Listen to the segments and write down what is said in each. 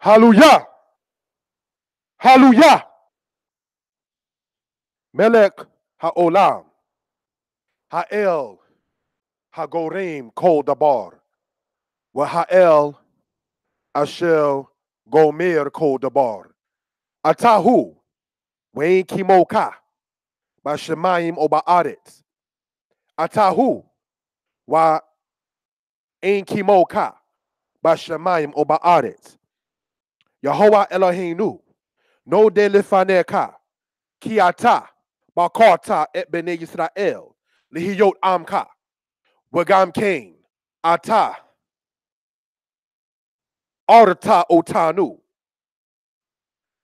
Hallelujah. Hallelujah. Melech ha'olam. Ha'el ha'gorim kol dabar. Wa ha'el asher gomer kol dabar. Atahu wein kimoka. Bashemayim o ba'aretz. Atahu wa ein kimoka. Bashemayim o ba'aretz. Yehovah Eloheinu. No de lifaneka. Ki ata. Bakarta et bnei Yisrael. Lihiyot amka. Wagam kain. Ata. Arta otanu.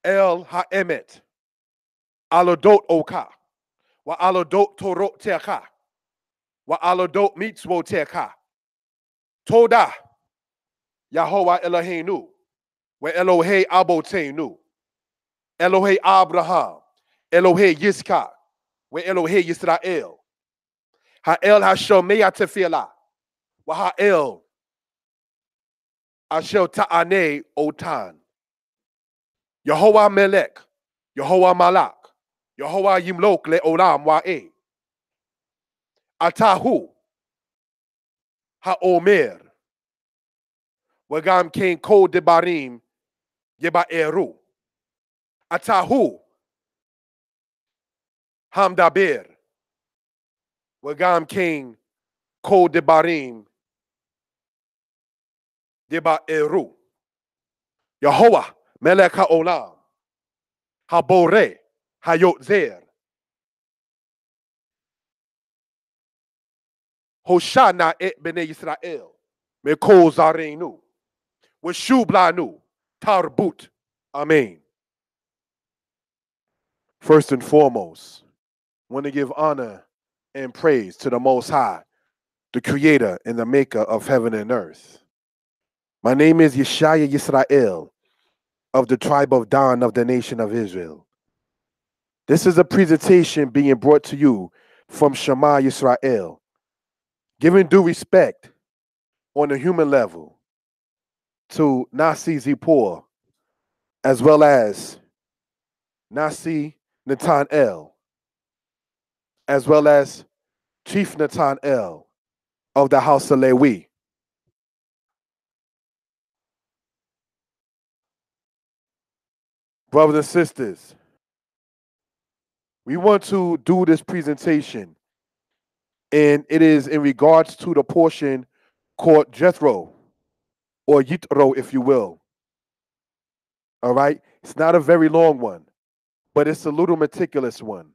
El ha'emet. Alodot oka. Wa alodot torot teka. Wa alodot mitzvot teka. Toda. Yehovah Eloheinu. Wa Elohei Abotenu. Elohei Abraham. Elohei Yitzchak. Wa Elohei Yisrael. Ha'el ha'shomea tefillah. Wa ha'el asher ta'aneh otan. Yehovah Melech. Yehovah Malak. Yehovah Yimlok le'olam wa'eh. Atahu ha'omer. Wagam kain kol debarim yeba'eru. Atahu hamdaber. Wagam kain kol debarim yeba'eru. Yehovah Melech ha'olam. Habore hayotzer. Hoshana et bnei Yisrael. Mekol zarenu. Washublanu. Tarbut. Amen. First and foremost, I want to give honor and praise to the Most High, the Creator and the Maker of heaven and earth. My name is Yeshaya Yisrael of the tribe of Dan of the nation of Israel. This is a presentation being brought to you from Shema Yisrael, giving due respect on a human level to Nasi Zippor, as well as Nasi Natanel, as well as Chief Natanel of the house of Lewi. Brothers and sisters, we want to do this presentation, and it is in regards to the portion called Jethro, or Yithro, if you will. All right? It's not a very long one, but it's a little meticulous one.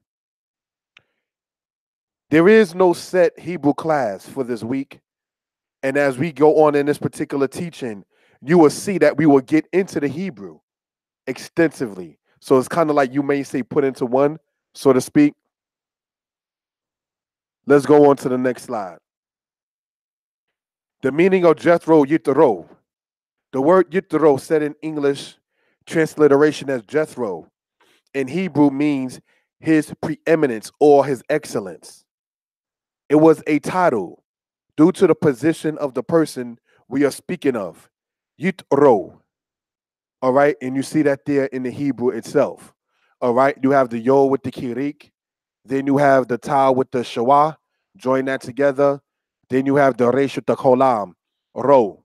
There is no set Hebrew class for this week, and as we go on in this particular teaching, you will see that we will get into the Hebrew extensively. So it's kind of like you may say put into one, so to speak. Let's go on to the next slide. The meaning of Jethro, Yithro. The word Yithro, said in English transliteration as Jethro, in Hebrew means his preeminence or his excellence. It was a title due to the position of the person we are speaking of, Yithro. All right, and you see that there in the Hebrew itself. All right, you have the Yod with the Kirik, then you have the Tau with the Shawah, join that together. Then you have the Resh with the Kolam, Ro.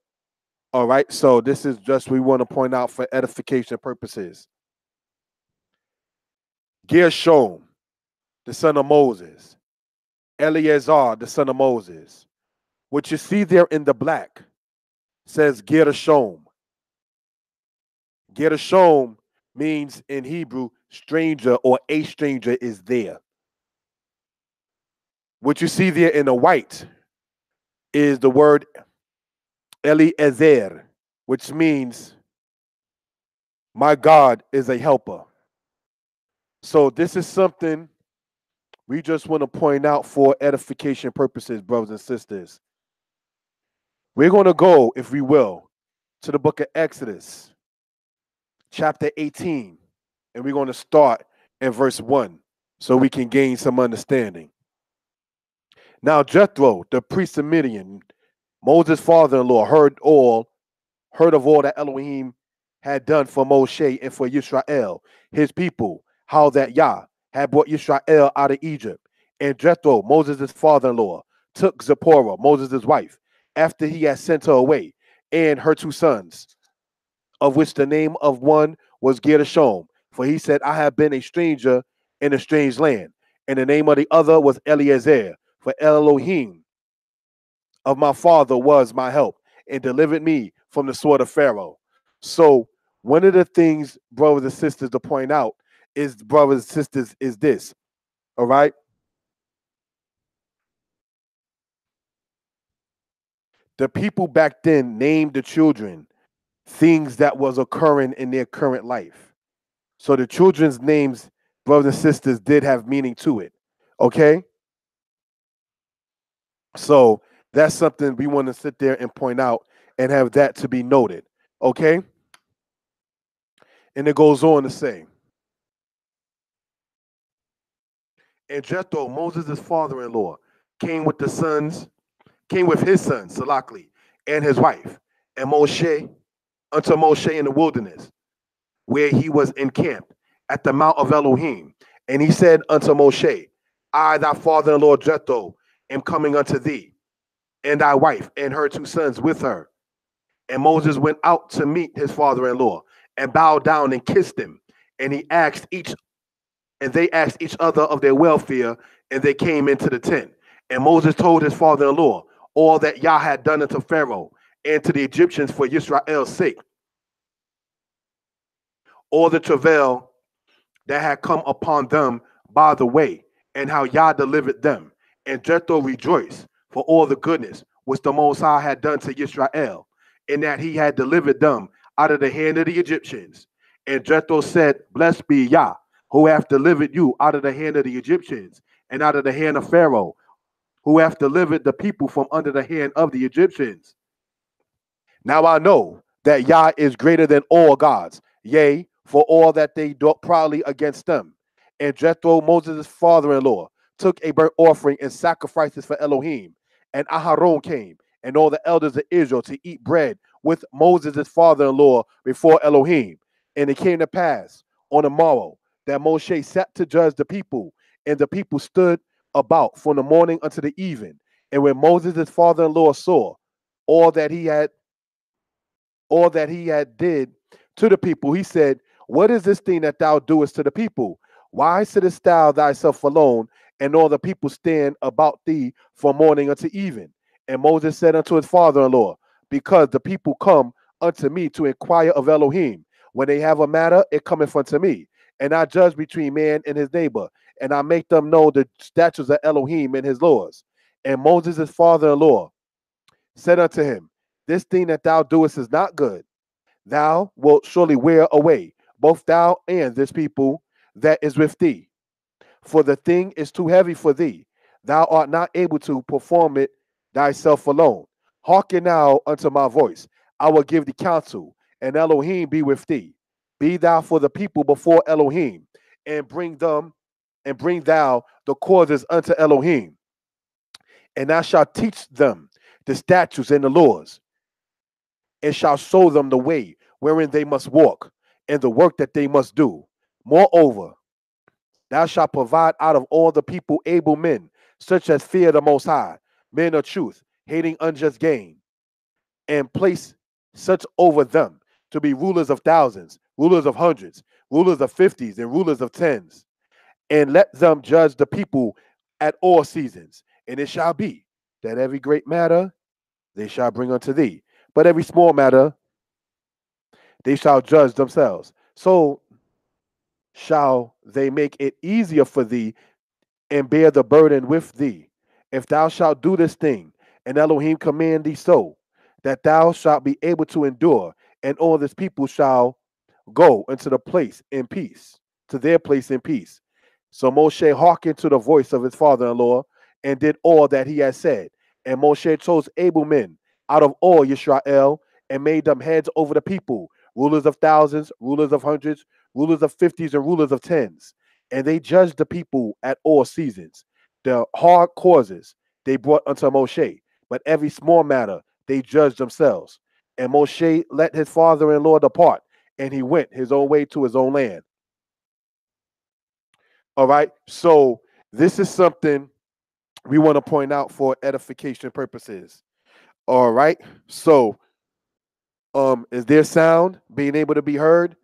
All right, so this is just we want to point out for edification purposes. Gershom, the son of Moses. Eleazar, the son of Moses. What you see there in the black says Gershom. Gershom means in Hebrew, stranger or a stranger is there. What you see there in the white is the word Eliezer, which means my God is a helper. So this is something we just want to point out for edification purposes, brothers and sisters. We're going to go, if we will, to the book of Exodus, chapter 18, and we're going to start in verse 1 so we can gain some understanding. Now Jethro, the priest of Midian, Moses' father-in-law, heard of all that Elohim had done for Moshe and for Yisrael, his people, how that Yah had brought Yisrael out of Egypt. And Jethro, Moses' father-in-law, took Zipporah, Moses' wife, after he had sent her away, and her 2 sons, of which the name of one was Gershom, for he said, I have been a stranger in a strange land. And the name of the other was Eliezer, for Elohim of my father was my help and delivered me from the sword of Pharaoh. So one of the things, brothers and sisters, to point out is, brothers and sisters, is this. All right. The people back then named the children things that was occurring in their current life. So the children's names, brothers and sisters, did have meaning to it. Okay. So that's something we want to sit there and point out and have that to be noted. Okay. And it goes on to say, and Jethro, Moses' father-in-law, came with his son, Salakli, and his wife, and Moshe, unto Moshe in the wilderness, where he was encamped at the mount of Elohim. And he said unto Moshe, I, thy father-in-law Jethro, am coming unto thee, and thy wife and her 2 sons with her. And Moses went out to meet his father-in-law and bowed down and kissed him. And they asked each other of their welfare, and they came into the tent. And Moses told his father-in-law all that Yah had done unto Pharaoh and to the Egyptians for Israel's sake, all the travail that had come upon them by the way, and how Yah delivered them. And Jethro rejoiced for all the goodness which the Most High had done to Israel, in that he had delivered them out of the hand of the Egyptians. And Jethro said, Blessed be Yah, who hath delivered you out of the hand of the Egyptians, and out of the hand of Pharaoh, who hath delivered the people from under the hand of the Egyptians. Now I know that Yah is greater than all gods, yea, for all that they do proudly against them. And Jethro, Moses' father-in-law, took a burnt offering and sacrifices for Elohim. And Aharon came, and all the elders of Israel, to eat bread with Moses' father-in-law before Elohim. And it came to pass on the morrow that Moshe sat to judge the people, and the people stood about from the morning unto the even. And when Moses' father-in-law saw all that he had did to the people, he said, What is this thing that thou doest to the people? Why sittest thou thyself alone, and all the people stand about thee from morning unto even? And Moses said unto his father-in-law, Because the people come unto me to inquire of Elohim. When they have a matter, it cometh unto me. And I judge between man and his neighbor, and I make them know the statutes of Elohim and his laws. And Moses' father-in-law said unto him, This thing that thou doest is not good. Thou wilt surely wear away, both thou and this people that is with thee. For the thing is too heavy for thee. Thou art not able to perform it thyself alone. Hearken now unto my voice. I will give thee counsel, and Elohim be with thee. Be thou for the people before Elohim, and bring thou the causes unto Elohim. And thou shalt teach them the statutes and the laws, and shall show them the way wherein they must walk, and the work that they must do. Moreover, thou shalt provide out of all the people able men, such as fear the Most High, men of truth, hating unjust gain, and place such over them to be rulers of thousands, rulers of hundreds, rulers of fifties, and rulers of tens. And let them judge the people at all seasons. And it shall be that every great matter they shall bring unto thee, but every small matter they shall judge themselves. So shall they make it easier for thee and bear the burden with thee. If thou shalt do this thing, and Elohim command thee so, that thou shalt be able to endure, and all this people shall go into the place in peace, to their place in peace. So Moshe hearkened to the voice of his father-in-law and did all that he had said. And Moshe chose able men out of all Yisrael and made them heads over the people, rulers of thousands, rulers of hundreds, rulers of fifties, and rulers of tens. And they judged the people at all seasons. The hard causes they brought unto Moshe, but every small matter they judged themselves. And Moshe let his father-in-law depart, and he went his own way to his own land. All right. So this is something we want to point out for edification purposes. All right. So is there sound being able to be heard?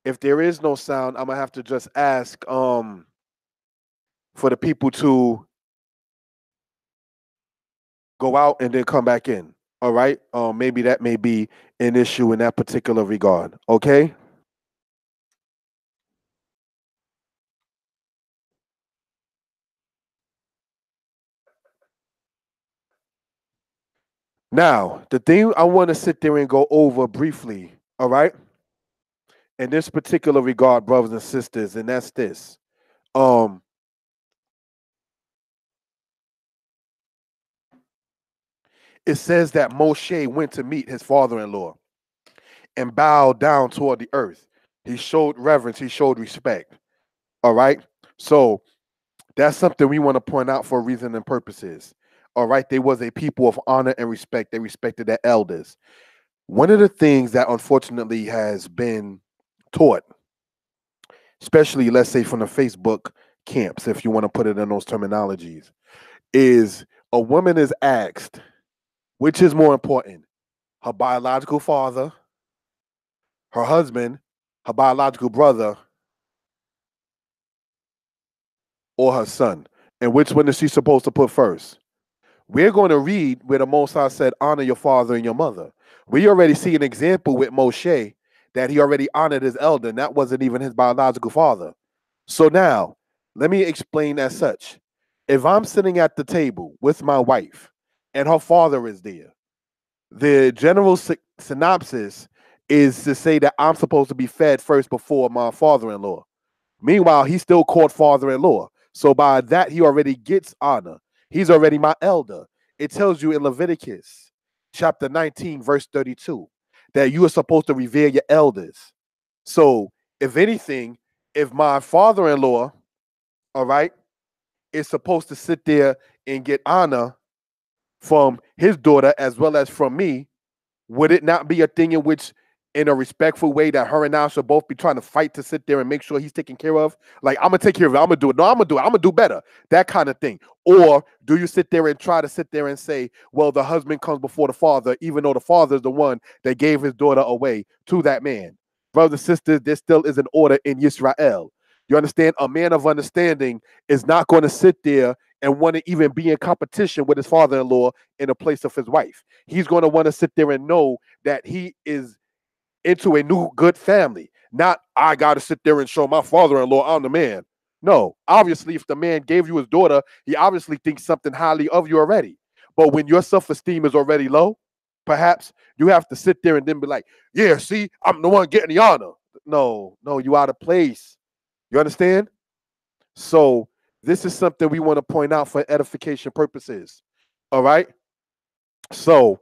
If there is no sound, I'm gonna have to just ask for the people to go out and then come back in. All right. Maybe that may be an issue in that particular regard. Okay. Now, the thing I want to sit there and go over briefly, all right, in this particular regard, brothers and sisters, and that's this. Um, it says that Moshe went to meet his father-in-law and bowed down toward the earth. He showed reverence, he showed respect. All right. So that's something we want to point out for reason and purposes. All right. They was a people of honor and respect. They respected their elders. One of the things that unfortunately has been taught, especially let's say from the Facebook camps, if you want to put it in those terminologies, is a woman is asked, which is more important, her biological father, her husband, her biological brother, or her son? And which one is she supposed to put first? We're going to read where the Most High said, honor your father and your mother. We already see an example with Moshe that he already honored his elder, and that wasn't even his biological father. So now, let me explain as such. If I'm sitting at the table with my wife and her father is there, the general synopsis is to say that I'm supposed to be fed first before my father-in-law. Meanwhile, he's still called father-in-law. So by that, he already gets honor. He's already my elder. It tells you in Leviticus chapter 19, verse 32, that you are supposed to revere your elders. So if anything, if my father-in-law, all right, is supposed to sit there and get honor from his daughter as well as from me, would it not be a thing in which, in a respectful way, that her and I should both be trying to fight to sit there and make sure he's taken care of? Like, I'm gonna take care of it. I'm gonna do it. No, I'm gonna do it. I'm gonna do better. That kind of thing. Or do you sit there and try to sit there and say, well, the husband comes before the father, even though the father is the one that gave his daughter away to that man? Brothers and sisters, there still is an order in Israel. You understand? A man of understanding is not going to sit there and want to even be in competition with his father-in-law in the place of his wife. He's going to want to sit there and know that he is into a new good family. Not, I got to sit there and show my father-in-law I'm the man. No, obviously, if the man gave you his daughter, he obviously thinks something highly of you already. But when your self-esteem is already low, perhaps you have to sit there and then be like, yeah, see, I'm the one getting the honor. No, you out of place. You understand? So this is something we want to point out for edification purposes. All right. So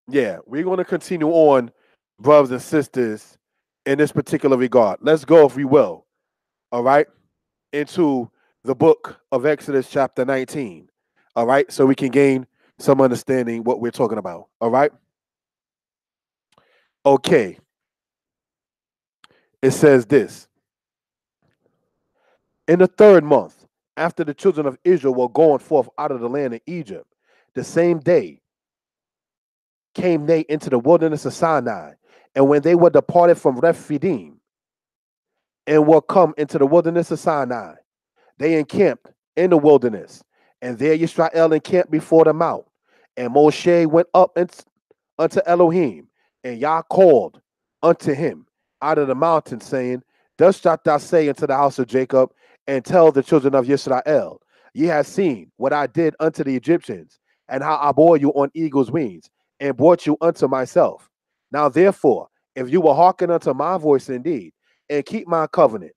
yeah, we're going to continue on, brothers and sisters, in this particular regard. Let's go, if we will, all right, into the book of Exodus, chapter 19. All right, so we can gain some understanding what we're talking about. All right. Okay. It says this: in the third month, after the children of Israel were going forth out of the land of Egypt, the same day came they into the wilderness of Sinai. And when they were departed from Rephidim and were come into the wilderness of Sinai, they encamped in the wilderness. And there Israel encamped before the mount. And Moshe went up unto Elohim, and Yah called unto him out of the mountain, saying, thus shalt thou say unto the house of Jacob, and tell the children of Israel, ye have seen what I did unto the Egyptians, and how I bore you on eagle's wings, and brought you unto myself. Now therefore, if you will hearken unto my voice indeed, and keep my covenant,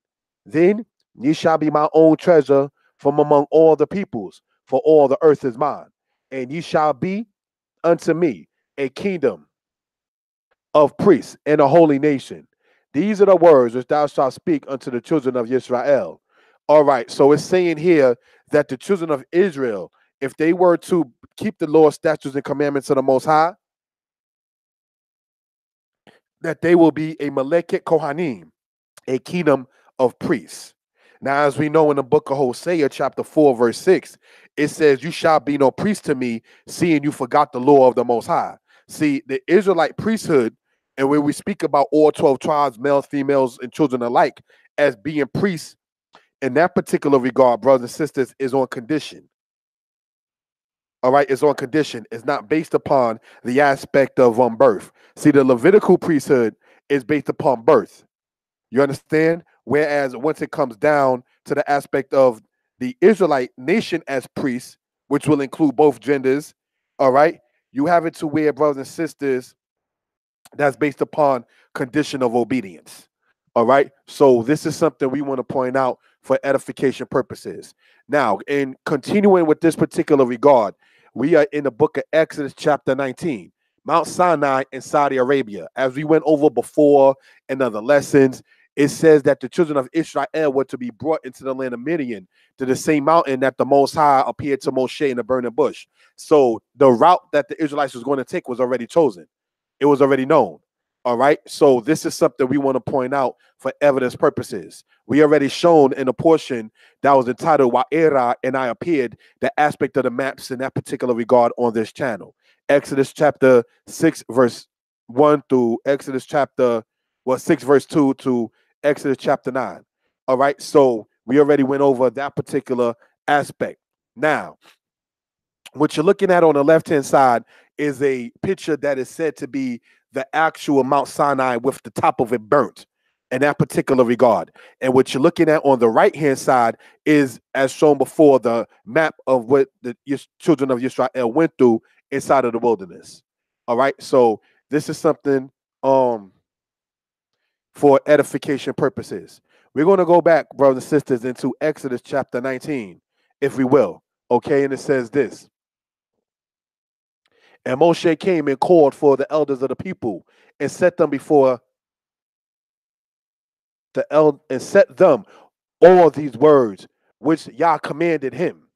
then ye shall be my own treasure from among all the peoples, for all the earth is mine. And ye shall be unto me a kingdom of priests and a holy nation. These are the words which thou shalt speak unto the children of Israel. All right, so it's saying here that the children of Israel, if they were to keep the law, statutes, and commandments of the Most High, that they will be a Meleket Kohanim, a kingdom of priests. Now, as we know in the book of Hosea, chapter 4, verse 6, it says, "You shall be no priest to me, seeing you forgot the law of the Most High." See, the Israelite priesthood, and when we speak about all 12 tribes, males, females, and children alike, as being priests in that particular regard, brothers and sisters, is on condition. All right, it's on condition. It's not based upon the aspect of birth. See, the Levitical priesthood is based upon birth. You understand? Whereas once it comes down to the aspect of the Israelite nation as priests, which will include both genders, all right, you have it to where, brothers and sisters, that's based upon condition of obedience. All right. So this is something we want to point out for edification purposes. Now, in continuing with this particular regard, we are in the book of Exodus, chapter 19, Mount Sinai in Saudi Arabia. As we went over before in other lessons, it says that the children of Israel were to be brought into the land of Midian, to the same mountain that the Most High appeared to Moshe in the burning bush. So the route that the Israelites was going to take was already chosen. It was already known. All right. So this is something we want to point out for evidence purposes. We already shown in a portion that was entitled Wa'era and I appeared, the aspect of the maps in that particular regard on this channel. Exodus chapter 6, verse 1 through Exodus chapter 6, verse 2 to Exodus chapter 9. All right. So we already went over that particular aspect. Now, what you're looking at on the left-hand side is a picture that is said to be the actual Mount Sinai with the top of it burnt in that particular regard. And what you're looking at on the right-hand side is, as shown before, the map of what the children of Israel went through inside of the wilderness. All right. So this is something for edification purposes. We're going to go back, brothers and sisters, into Exodus chapter 19, if we will. Okay. And it says this. And Moshe came and called for the elders of the people and set them before and set them all these words which Yah commanded him.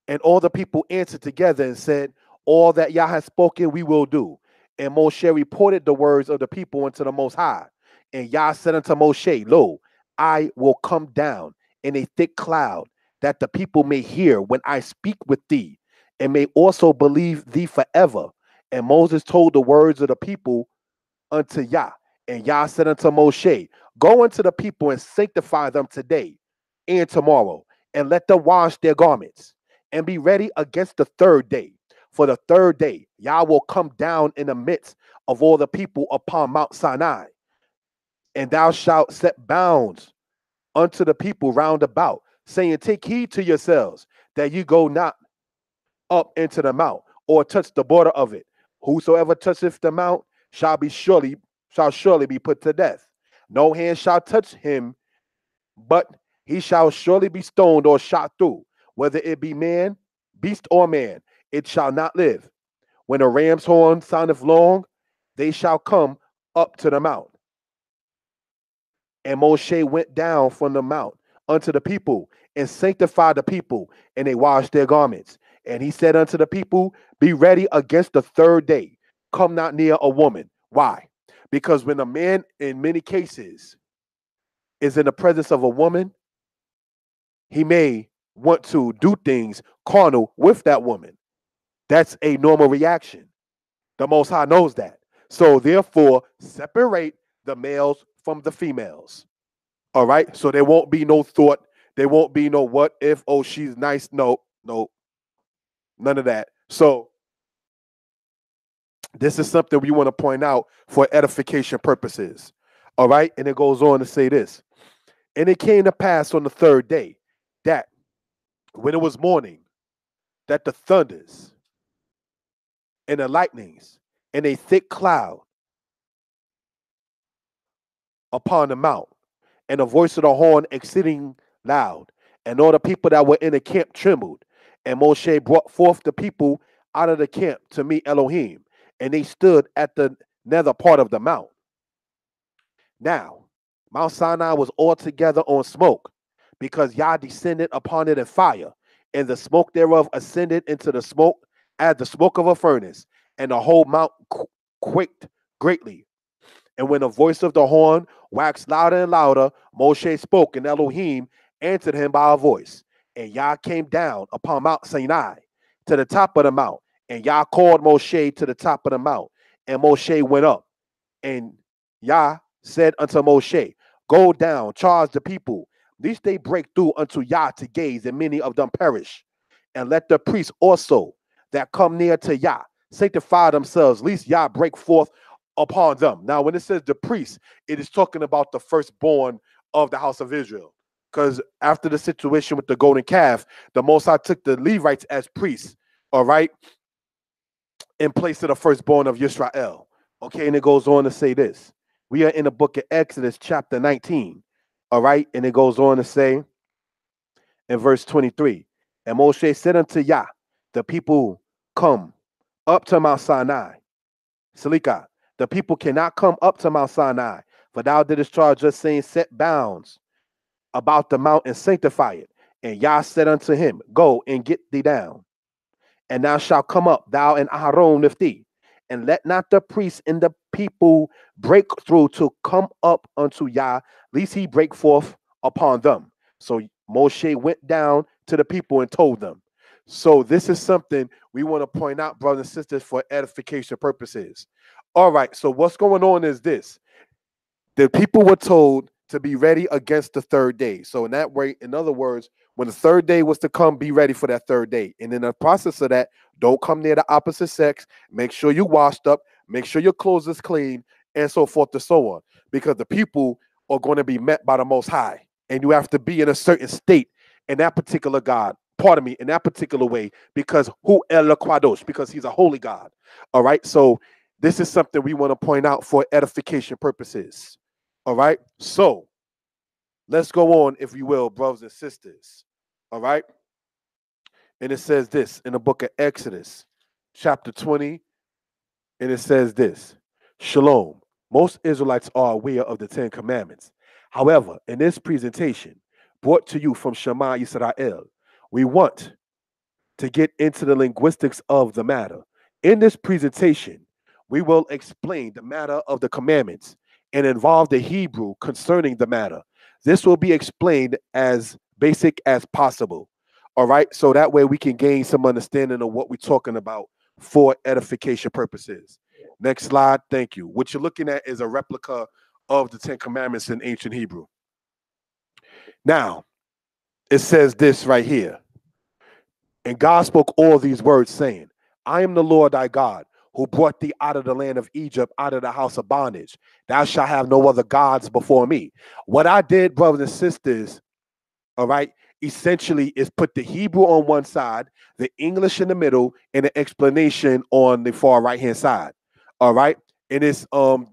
And all the people answered together and said, "All that Yah has spoken, we will do." And Moshe reported the words of the people unto the Most High. And Yah said unto Moshe, "Lo, I will come down in a thick cloud, that the people may hear when I speak with thee, and may also believe thee forever." And Moses told the words of the people unto Yah. And Yah said unto Moshe, "Go unto the people and sanctify them today and tomorrow, and let them wash their garments, and be ready against the third day. For the third day Yah will come down in the midst of all the people upon Mount Sinai. And thou shalt set bounds unto the people round about, saying, Take heed to yourselves, that you go not up into the mount, or touch the border of it. Whosoever toucheth the mount shall surely be put to death. No hand shall touch him, but he shall surely be stoned or shot through, whether it be man, beast, or man, it shall not live. When a ram's horn soundeth long, they shall come up to the mount. And Moshe went down from the mount unto the people, and sanctified the people, and they washed their garments. And he said unto the people, Be ready against the third day. Come not near a woman. Why? Because when a man, in many cases, is in the presence of a woman, he may want to do things carnal with that woman. That's a normal reaction. The Most High knows that. So therefore, separate the males from the females. All right? So there won't be no thought. There won't be no what if, oh, she's nice. No, none of that. So this is something we want to point out for edification purposes. All right? And it goes on to say this. And it came to pass on the third day that when it was morning, that the thunders and the lightnings and a thick cloud upon the mount, and the voice of the horn exceeding loud, and all the people that were in the camp trembled. And Moshe brought forth the people out of the camp to meet Elohim, and they stood at the nether part of the mount. Now, Mount Sinai was altogether on smoke, because Yah descended upon it in fire, and the smoke thereof ascended into the smoke as the smoke of a furnace, and the whole mount quaked greatly. And when the voice of the horn waxed louder and louder, Moshe spoke, and Elohim answered him by a voice. And Yah came down upon Mount Sinai to the top of the mount. And Yah called Moshe to the top of the mount. And Moshe went up. And Yah said unto Moshe, Go down, charge the people, lest they break through unto Yah to gaze, and many of them perish. And let the priests also that come near to Yah sanctify themselves, lest Yah break forth upon them. Now, when it says the priests, it is talking about the firstborn of the house of Israel. Because after the situation with the golden calf, the Most High took the Levites as priests, all right, in place of the firstborn of Yisrael. Okay, and it goes on to say this. We are in the book of Exodus, chapter 19, all right, and it goes on to say in verse 23, and Moshe said unto Yah, the people come up to Mount Sinai. Salika, the people cannot come up to Mount Sinai, for thou didst charge us, saying, set bounds about the mount and sanctify it. And Yah said unto him, Go and get thee down, and thou shalt come up, thou and Aharon with thee, and let not the priests and the people break through to come up unto Yah, lest he break forth upon them. So Moshe went down to the people and told them. So this is something we want to point out, brothers and sisters, for edification purposes. All right, so what's going on is this. The people were told to be ready against the third day. So in that way, in other words, when the third day was to come, be ready for that third day. And in the process of that, don't come near the opposite sex. Make sure you washed up. Make sure your clothes is clean, and so forth and so on. Because the people are going to be met by the Most High. And you have to be in a certain state in that particular God. Pardon me, in that particular way. Because Hu El Qadosh, because he's a holy God. All right. So this is something we want to point out for edification purposes. All right. So let's go on, if you will, brothers and sisters. All right. And it says this in the book of Exodus, chapter 20. And it says this. Shalom. Most Israelites are aware of the Ten Commandments. However, in this presentation, brought to you from Shema Yisrael, we want to get into the linguistics of the matter. In this presentation, we will explain the matter of the commandments and involve the Hebrew concerning the matter. This will be explained as basic as possible. All right, so that way we can gain some understanding of what we're talking about for edification purposes. Next slide, thank you. What you're looking at is a replica of the Ten Commandments in ancient Hebrew. Now, it says this right here. And God spoke all these words, saying, I am the Lord thy God, who brought thee out of the land of Egypt, out of the house of bondage. Thou shalt have no other gods before me. What I did, brothers and sisters, all right, essentially is put the Hebrew on one side, the English in the middle, and the explanation on the far right-hand side. All right, and it's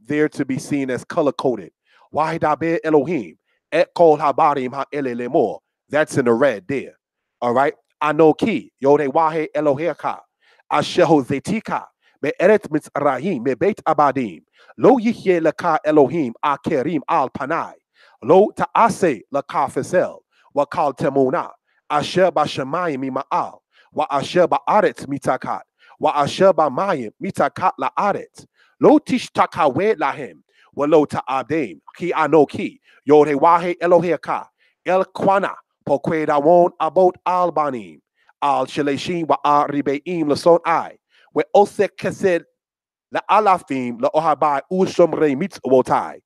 there to be seen as color-coded. Wahidabe Elohim, et kol habarim ha'ele lemor. That's in the red there. All right. Anoki, Yode Wahe Eloheka, Asheho Zetika, Me Eret Mitzrayim, Me Beit Abadim, Lo Yihye Laka Elohim, Akerim Al Panai, Lo Taase Laka Fesel, Wakal Temuna, Asher Bashamayim Ma'al, Wa Asher Ba'aret Mitakat, Wa Asher Bamayim Mitakat La Aret, Lo Tish Takawe Lahem, Wa Lo Ta'adim, Ki Anoki, Yode Wahe Eloheka, El Kwana. Pokwedawon abot albanim al sheleshim wa aribeim lason I we osek kesed la alafim la ohabai ushomre mitzvotai.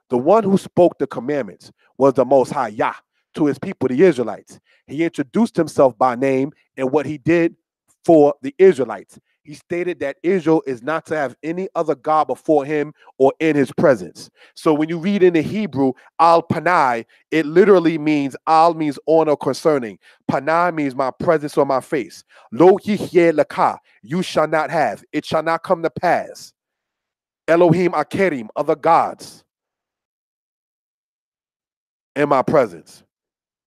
The one who spoke the commandments was the Most High Yah to his people, the Israelites. He introduced himself by name and what he did for the Israelites. He stated that Israel is not to have any other God before him or in his presence. So when you read in the Hebrew, al-panai, it literally means, al means on or concerning. Panai means my presence or my face. Lo yihye laka, you shall not have. It shall not come to pass. Elohim akerim, other gods in my presence.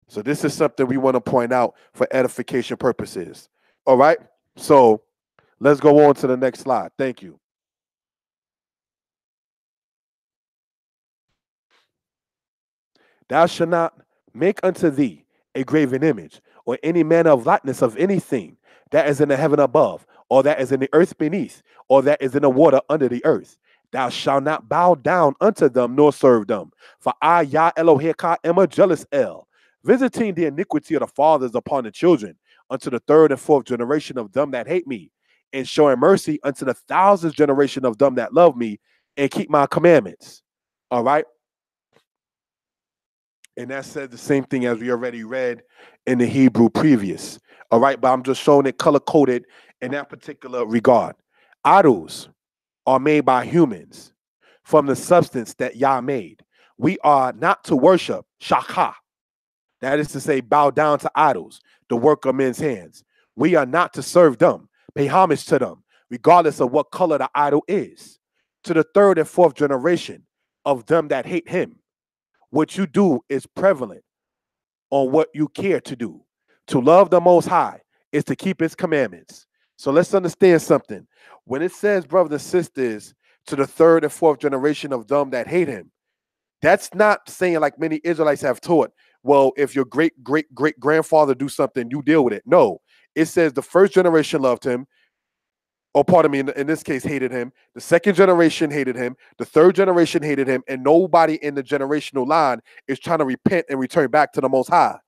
So this is something we want to point out for edification purposes. All right? So let's go on to the next slide. Thank you. Thou shalt not make unto thee a graven image, or any manner of likeness of anything that is in the heaven above, or that is in the earth beneath, or that is in the water under the earth. Thou shalt not bow down unto them nor serve them. For I, Yah Eloheka, am a jealous El, visiting the iniquity of the fathers upon the children, unto the third and fourth generation of them that hate me, and showing mercy unto the thousandth generation of them that love me and keep my commandments. All right. And that says the same thing as we already read in the Hebrew previous. All right. But I'm just showing it color coded in that particular regard. Idols are made by humans from the substance that Yah made. We are not to worship shakha. That is to say, bow down to idols, the work of men's hands. We are not to serve them, pay homage to them, regardless of what color the idol is. To the third and fourth generation of them that hate him, what you do is prevalent on what you care to do. To love the Most High is to keep his commandments. So let's understand something. When it says, brothers and sisters, to the third and fourth generation of them that hate him, that's not saying like many Israelites have taught, well, if your great, great, great grandfather do something, you deal with it. No, it says the first generation loved him, or pardon me, in this case, hated him. The second generation hated him. The third generation hated him. And nobody in the generational line is trying to repent and return back to the Most High.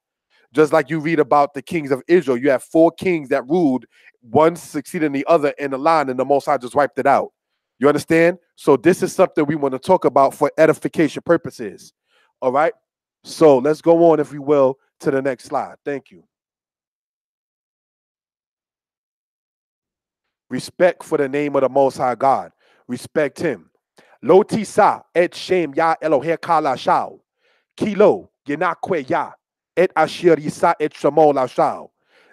Just like you read about the kings of Israel, you have 4 kings that ruled, one succeeding the other in the line, and the Most High just wiped it out. You understand? So this is something we want to talk about for edification purposes. All right? So let's go on, if you will, to the next slide. Thank you. Respect for the name of the Most High God. Respect him. Lo tisa et shem ya Elohe kala shao. Kilo yenakwe ya et ashir yisa et shamo la shao.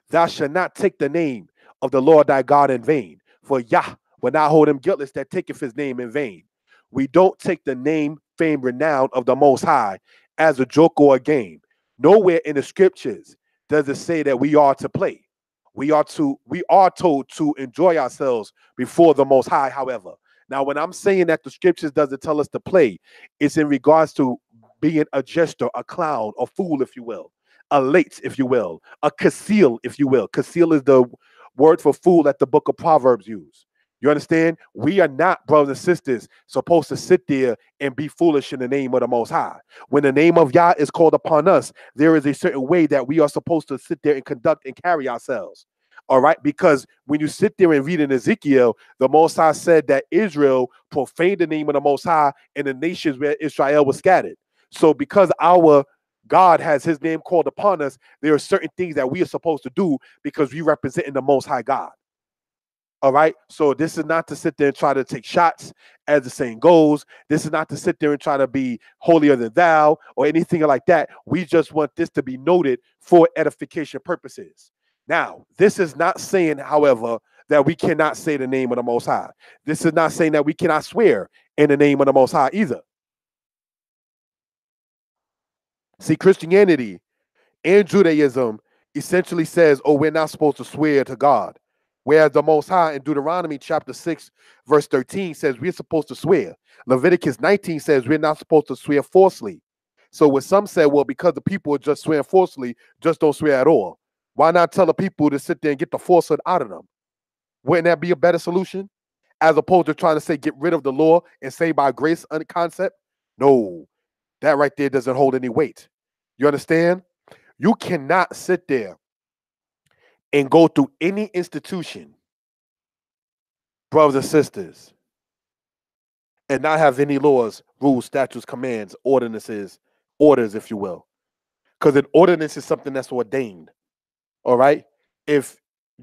Thou shalt not take the name of the Lord thy God in vain, for Yah will not hold him guiltless that taketh his name in vain. We don't take the name, fame, renown of the Most High as a joke or a game. Nowhere in the scriptures does it say that we are to play. We are told to enjoy ourselves before the Most High, however. Now, when I'm saying that the scriptures doesn't tell us to play, it's in regards to being a jester, a clown, a fool, if you will, a late, if you will, a kasil, if you will. Kasil is the word for fool that the book of Proverbs use. You understand? We are not, brothers and sisters, supposed to sit there and be foolish in the name of the Most High. When the name of Yah is called upon us, there is a certain way that we are supposed to sit there and conduct and carry ourselves. All right, because when you sit there and read in Ezekiel, the Most High said that Israel profaned the name of the Most High in the nations where Israel was scattered. So because our God has his name called upon us, there are certain things that we are supposed to do because we represent the Most High God. All right. So this is not to sit there and try to take shots, as the saying goes. This is not to sit there and try to be holier than thou or anything like that. We just want this to be noted for edification purposes. Now, this is not saying, however, that we cannot say the name of the Most High. This is not saying that we cannot swear in the name of the Most High either. See, Christianity and Judaism essentially says, oh, we're not supposed to swear to God. Whereas the Most High in Deuteronomy chapter 6, verse 13 says we're supposed to swear. Leviticus 19 says we're not supposed to swear falsely. So when some say, well, because the people are just swearing falsely, just don't swear at all. Why not tell the people to sit there and get the falsehood out of them? Wouldn't that be a better solution? As opposed to trying to say, get rid of the law and say by grace concept? No, that right there doesn't hold any weight. You understand? You cannot sit there and go through any institution, brothers and sisters, and not have any laws, rules, statutes, commands, ordinances, orders, if you will. Because an ordinance is something that's ordained. All right? If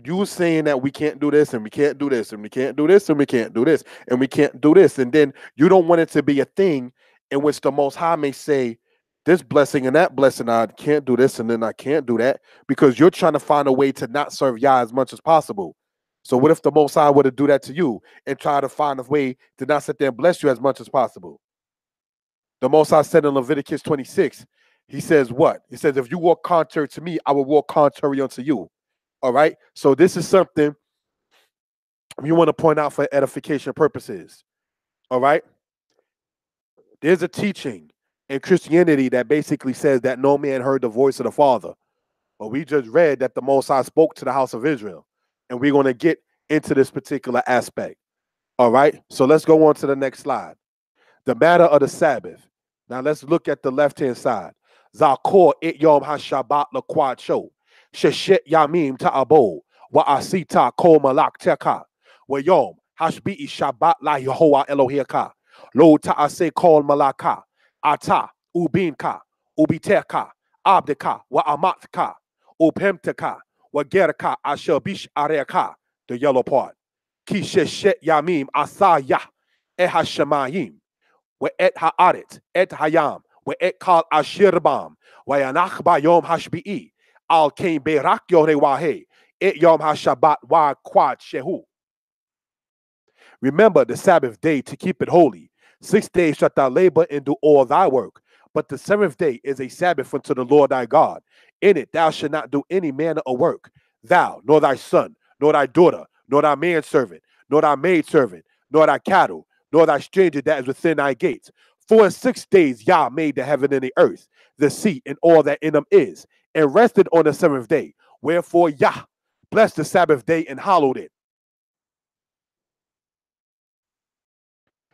you saying that we can't do this and we can't do this and we can't do this and we can't do this and we can't do this, and then you don't want it to be a thing in which the Most High may say, this blessing and that blessing, I can't do this and then I can't do that, because you're trying to find a way to not serve Yah as much as possible. So what if the Most High were to do that to you and try to find a way to not sit there and bless you as much as possible? The Most High said in Leviticus 26, he says what? He says, if you walk contrary to me, I will walk contrary unto you. All right? So this is something we want to point out for edification purposes. All right? There's a teaching in Christianity that basically says that no man heard the voice of the Father. But we just read that the Most High spoke to the house of Israel. And we're going to get into this particular aspect. All right, so let's go on to the next slide. The matter of the Sabbath. Now let's look at the left-hand side. Zakor it yom ha-shabbat l'quad show. Sheshet yamim ta'abo. Wa asita kol malak teka. Wa yom hashbi'i shabbat la Yehovah Eloheka. Lo ta'ase kol malaka. Ata ubinka. Ubiteka. Abdeka. Wa amatka. Upemteka. Wa gerka asher bish areka. The yellow part. Ki sheshet yamim asaya. Ehashemayim. وإت هارت إت هيام وإت قال أشيربام وينخ بيوم هشبيئي al كين بيراك يوني واهي إت يوم هشبات وقوات شهو. Remember the Sabbath day to keep it holy. 6 days shalt thou labor and do all thy work. But the seventh day is a Sabbath unto the Lord thy God. In it thou shalt not do any manner of work, thou, nor thy son, nor thy daughter, nor thy manservant, nor thy maidservant, nor thy cattle, nor thy stranger that is within thy gates. For in 6 days Yah made the heaven and the earth, the sea, and all that in them is, and rested on the seventh day. Wherefore Yah blessed the Sabbath day and hallowed it.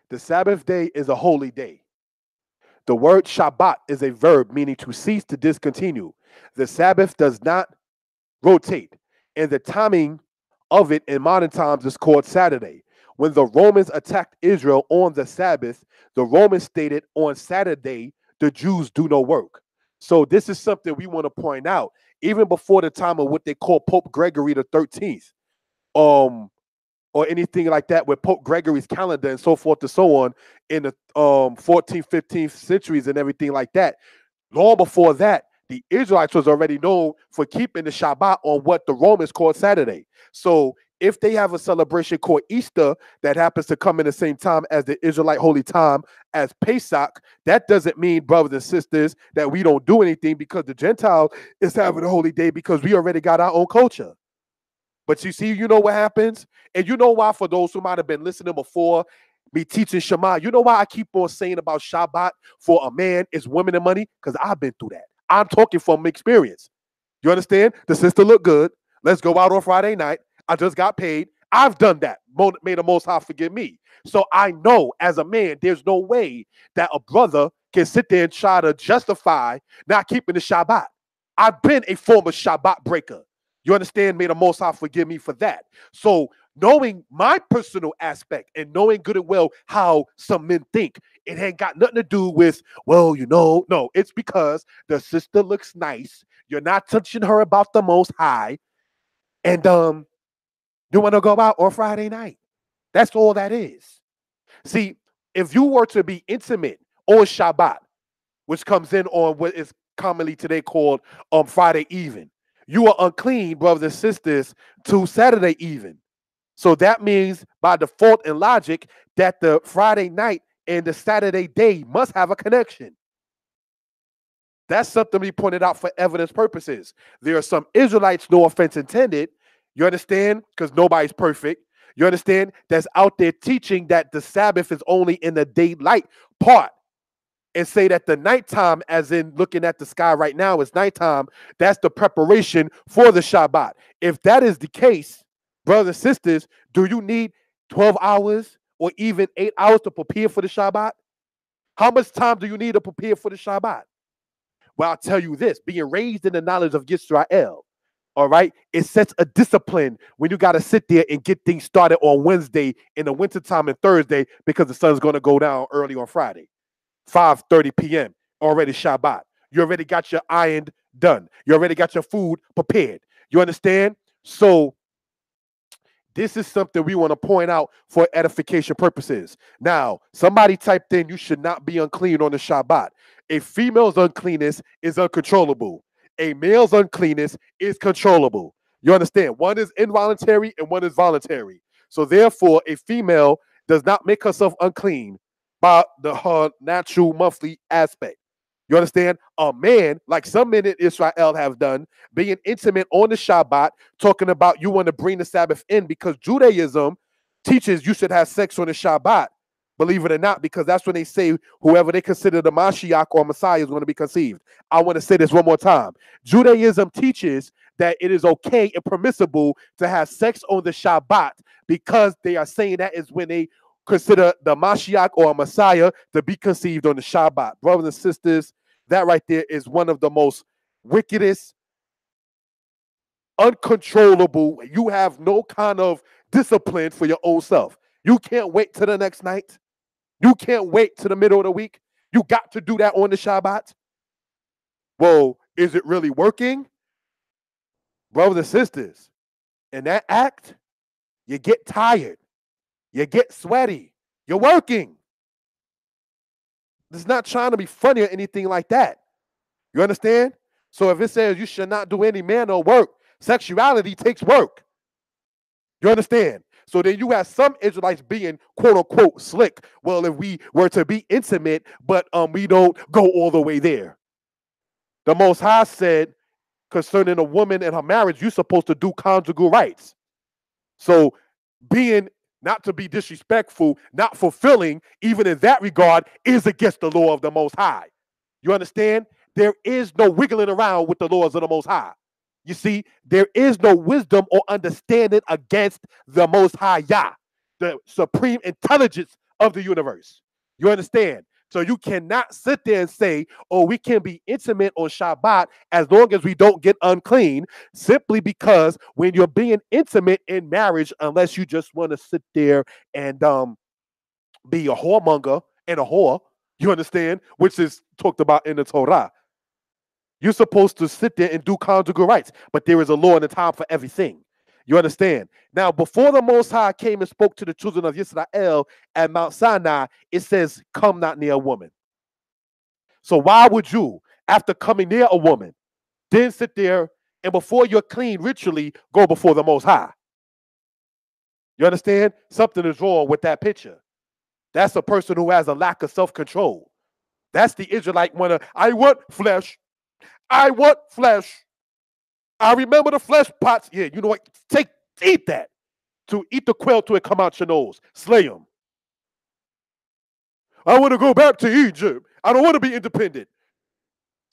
The Sabbath day is a holy day. The word Shabbat is a verb meaning to cease, to discontinue. The Sabbath does not rotate, and the timing of it in modern times is called Saturday. When the Romans attacked Israel on the Sabbath, the Romans stated on Saturday, the Jews do no work. So this is something we want to point out, even before the time of what they call Pope Gregory the 13th, or anything like that, with Pope Gregory's calendar and so forth and so on in the 14th, 15th centuries and everything like that. Long before that, the Israelites was already known for keeping the Shabbat on what the Romans called Saturday. So if they have a celebration called Easter that happens to come in the same time as the Israelite holy time as Pesach, that doesn't mean, brothers and sisters, that we don't do anything because the Gentile is having a holy day, because we already got our own culture. But you see, you know what happens? And you know why, for those who might have been listening before me teaching Shema, you know why I keep on saying about Shabbat for a man is women and money? Because I've been through that. I'm talking from experience. You understand? The sister look good. Let's go out on Friday night. I just got paid. I've done that. May the Most High forgive me. So I know as a man, there's no way that a brother can sit there and try to justify not keeping the Shabbat. I've been a former Shabbat breaker. You understand? May the Most High forgive me for that. So knowing my personal aspect and knowing good and well how some men think, it ain't got nothing to do with, well, no, it's because the sister looks nice. You're not touching her about the Most High. And you want to go out on Friday night. That's all that is. See, if you were to be intimate on Shabbat, which comes in on what is commonly today called Friday even, you are unclean, brothers and sisters, to Saturday even. So that means by default and logic that the Friday night and the Saturday day must have a connection. That's something we pointed out for evidence purposes. There are some Israelites, no offense intended, you understand, because nobody's perfect, you understand, that's out there teaching that the Sabbath is only in the daylight part, and say that the nighttime, as in looking at the sky right now, is nighttime. That's the preparation for the Shabbat. If that is the case, brothers and sisters, do you need 12 hours or even 8 hours to prepare for the Shabbat? How much time do you need to prepare for the Shabbat? Well, I'll tell you this, being raised in the knowledge of Yisrael, all right, it sets a discipline when you got to sit there and get things started on Wednesday in the wintertime and Thursday, because the sun's going to go down early on Friday. 5:30 p.m. already Shabbat. You already got your ironed done. You already got your food prepared. You understand? So this is something we want to point out for edification purposes. Now, somebody typed in, you should not be unclean on the Shabbat. A female's uncleanness is uncontrollable. A male's uncleanness is controllable. You understand? One is involuntary and one is voluntary. So therefore, a female does not make herself unclean by her natural monthly aspect. You understand? A man, like some men in Israel have done, being intimate on the Shabbat, talking about you want to bring the Sabbath in because Judaism teaches you should have sex on the Shabbat, believe it or not, because that's when they say whoever they consider the Mashiach or Messiah is going to be conceived. I want to say this one more time. Judaism teaches that it is okay and permissible to have sex on the Shabbat, because they are saying that is when they consider the Mashiach or a Messiah to be conceived on the Shabbat. Brothers and sisters, that right there is one of the most wickedest, uncontrollable. You have no kind of discipline for your own self. You can't wait till the next night. You can't wait to the middle of the week. You got to do that on the Shabbat. Well, is it really working? Brothers and sisters, in that act, you get tired. You get sweaty. You're working. It's not trying to be funny or anything like that. You understand? So if it says you should not do any manner of work, sexuality takes work. You understand? So then you have some Israelites being quote unquote slick. Well, if we were to be intimate, but we don't go all the way there. The Most High said concerning a woman and her marriage, you're supposed to do conjugal rights. So being not to be disrespectful, not fulfilling, even in that regard, is against the law of the Most High. You understand? There is no wiggling around with the laws of the Most High. You see, there is no wisdom or understanding against the Most High Yah, the supreme intelligence of the universe. You understand? So you cannot sit there and say, oh, we can be intimate on Shabbat as long as we don't get unclean, simply because when you're being intimate in marriage, unless you just want to sit there and be a whoremonger and a whore, you understand, which is talked about in the Torah. You're supposed to sit there and do conjugal rights, but there is a law and a time for everything. You understand? Now, before the Most High came and spoke to the children of Israel at Mount Sinai, it says, come not near a woman. So why would you, after coming near a woman, then sit there and before you're clean ritually, go before the Most High? You understand? Something is wrong with that picture. That's a person who has a lack of self-control. That's the Israelite I want flesh. I want flesh. I remember the flesh pots. Yeah, you know what? Eat that. To eat the quail till it come out your nose. Slay them. I want to go back to Egypt. I don't want to be independent.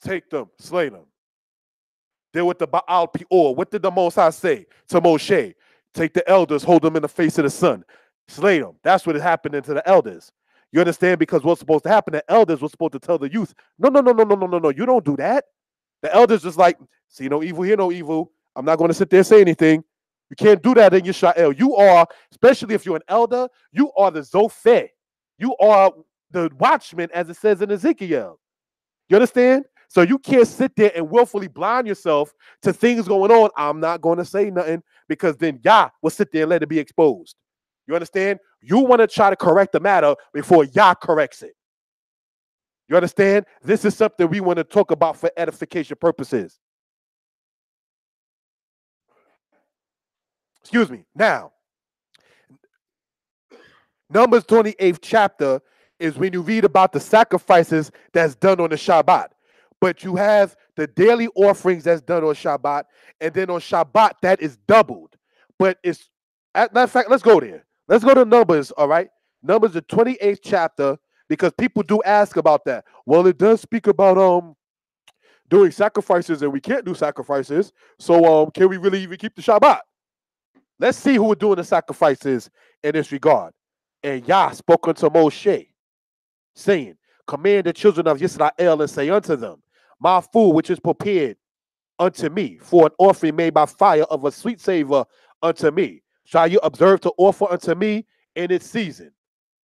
Take them. Slay them. They're with the Baal Peor. What did the Most High say to Moshe? Take the elders, hold them in the face of the sun. Slay them. That's what is happening to the elders. You understand? Because what's supposed to happen, the elders were supposed to tell the youth, no. You don't do that. The elders just like, see no evil, hear no evil. I'm not going to sit there and say anything. You can't do that in Yisrael. You are, especially if you're an elder, you are the Zopheh. You are the watchman, as it says in Ezekiel. You understand? So you can't sit there and willfully blind yourself to things going on. I'm not going to say nothing because then Yah will sit there and let it be exposed. You understand? You want to try to correct the matter before Yah corrects it. You understand? This is something we want to talk about for edification purposes. Excuse me. Now, Numbers 28th chapter is when you read about the sacrifices that's done on the Shabbat. But you have the daily offerings that's done on Shabbat, and then on Shabbat that is doubled. But it's, matter of fact, let's go there. Let's go to Numbers, all right? Numbers, the 28th chapter, because people do ask about that. Well, it does speak about doing sacrifices, and we can't do sacrifices. So can we really even keep the Shabbat? Let's see who were doing the sacrifices in this regard. And Yah spoke unto Moshe, saying, command the children of Israel and say unto them, my food which is prepared unto me for an offering made by fire of a sweet savor unto me, shall you observe to offer unto me in its season.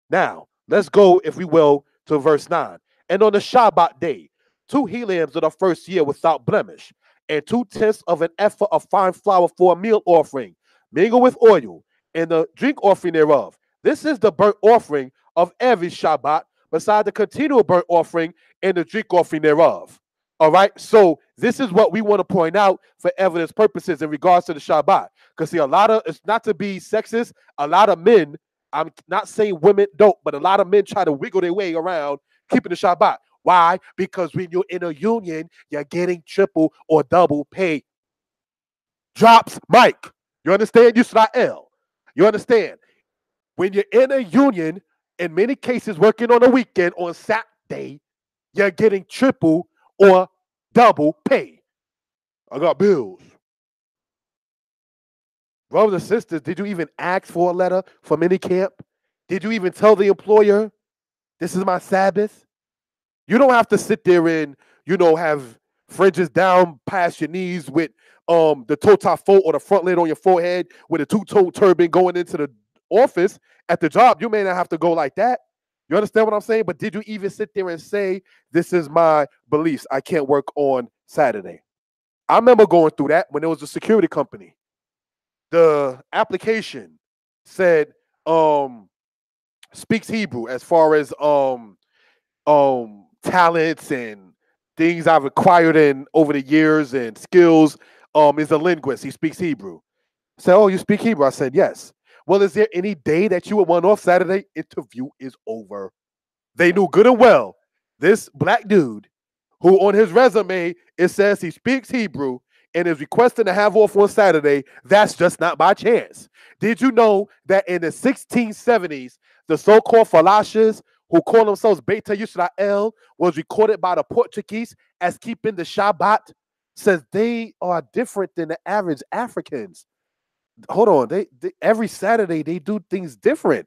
Now, let's go, if we will, to verse 9. And on the Shabbat day, 2 helams of the first year without blemish, and 2/10 of an ephah of fine flour for a meal offering, mingled with oil, and the drink offering thereof. This is the burnt offering of every Shabbat, beside the continual burnt offering and the drink offering thereof. All right, so this is what we want to point out for evidence purposes in regards to the Shabbat. Because see, it's not to be sexist, a lot of men, I'm not saying women don't, but a lot of men try to wiggle their way around keeping the Shabbat. Why? Because when you're in a union, you're getting triple or double pay. Drops mic. You understand? Yisrael. You understand? When you're in a union, in many cases working on a weekend, on Saturday, you're getting triple or double pay. I got bills. Brothers and sisters, did you even ask for a letter from any camp? Did you even tell the employer, this is my Sabbath? You don't have to sit there and, have fringes down past your knees with the tota fo or the front lid on your forehead with a two-tone turban going into the office at the job. You may not have to go like that. You understand what I'm saying? But did you even sit there and say, this is my beliefs, I can't work on Saturday? I remember going through that when it was a security company. The application said speaks Hebrew as far as talents and things I've acquired in over the years and skills. Is a linguist. He speaks Hebrew. I said, oh, you speak Hebrew? I said, yes. Well, is there any day that you would want off? Saturday? Interview is over. They knew good and well this black dude who on his resume, it says he speaks Hebrew and is requesting to have off on Saturday. That's just not by chance. Did you know that in the 1670s, the so-called Falashas, who call themselves Beta Yisrael, was recorded by the Portuguese as keeping the Shabbat? Says they are different than the average Africans. Hold on, they every Saturday they do things different.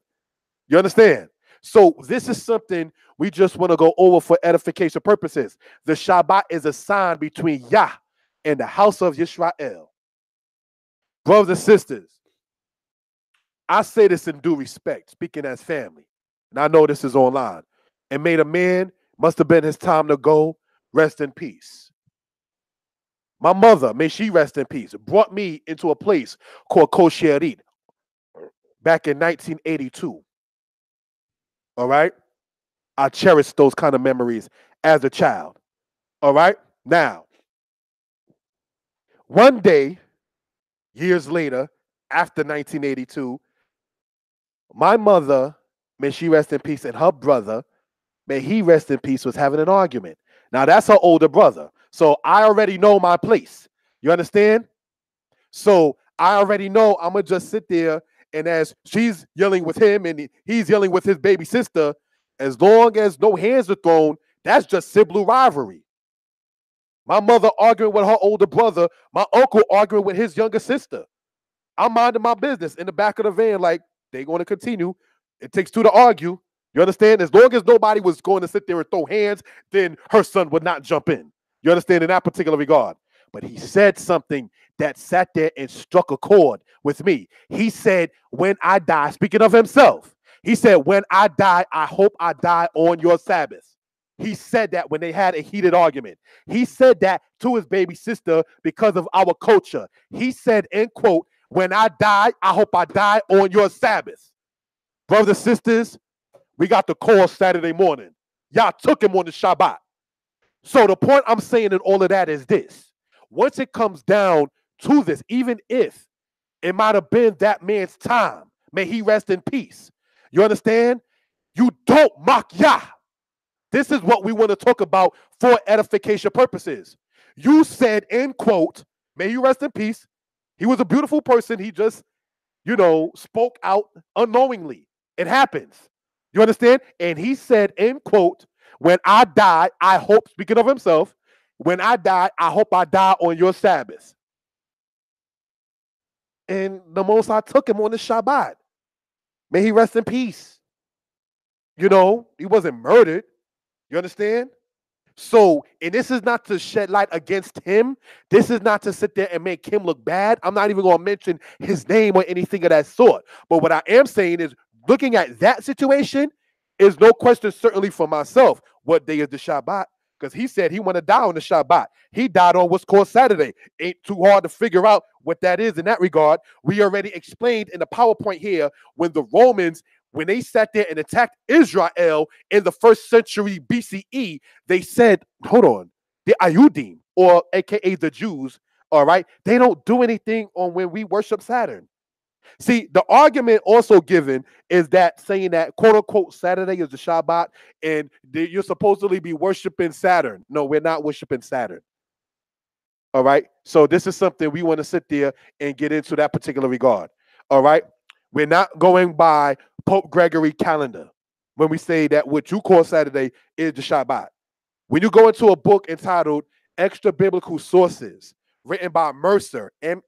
You understand? So this is something we just want to go over for edification purposes. The Shabbat is a sign between Yah and the house of Yisrael. Brothers and sisters, I say this in due respect, speaking as family. And I know this is online. And may the man must have been his time to go. Rest in peace. My mother, may she rest in peace, brought me into a place called Kosherit back in 1982. All right? I cherish those kind of memories as a child. All right? Now, one day, years later, after 1982, my mother, may she rest in peace, and her brother, may he rest in peace, was having an argument. Now, that's her older brother. So I already know my place. You understand? So I already know I'm going to just sit there, and as she's yelling with him and he's yelling with his baby sister, as long as no hands are thrown, that's just sibling rivalry. My mother arguing with her older brother, my uncle arguing with his younger sister. I'm minding my business in the back of the van like they're going to continue. It takes two to argue. You understand? As long as nobody was going to sit there and throw hands, then her son would not jump in. You understand in that particular regard? But he said something that sat there and struck a chord with me. He said, when I die, speaking of himself, he said, when I die, I hope I die on your Sabbath. He said that when they had a heated argument. He said that to his baby sister because of our culture. He said, end quote, when I die, I hope I die on your Sabbath. Brothers and sisters, we got the call Saturday morning. Y'all took him on the Shabbat. So the point I'm saying in all of that is this. Once it comes down to this, even if it might have been that man's time, may he rest in peace. You understand? You don't mock Yah. This is what we want to talk about for edification purposes. You said, end quote, may you rest in peace. He was a beautiful person. He just, spoke out unknowingly. It happens. You understand? And he said, end quote, when I die, I hope, speaking of himself, when I die, I hope I die on your Sabbath. And the Most High took him on the Shabbat. May he rest in peace. He wasn't murdered. You understand? So, and this is not to shed light against him. This is not to sit there and make him look bad. I'm not even going to mention his name or anything of that sort. But what I am saying is, looking at that situation is no question, certainly for myself, what day is the Shabbat? Because he said he want to die on the Shabbat. He died on what's called Saturday. Ain't too hard to figure out what that is in that regard. We already explained in the PowerPoint here when the Romans, when they sat there and attacked Israel in the 1st century BCE, they said, hold on, the Ayudim, or AKA the Jews, all right, they don't do anything on when we worship Saturn. See, the argument also given is that saying that quote unquote Saturday is the Shabbat and you're supposedly be worshiping Saturn. No, we're not worshiping Saturn. All right. So this is something we want to sit there and get into that particular regard. All right. We're not going by Pope Gregory calendar when we say that what you call Saturday is the Shabbat. When you go into a book entitled Extra Biblical Sources, written by Mercer, Mercer,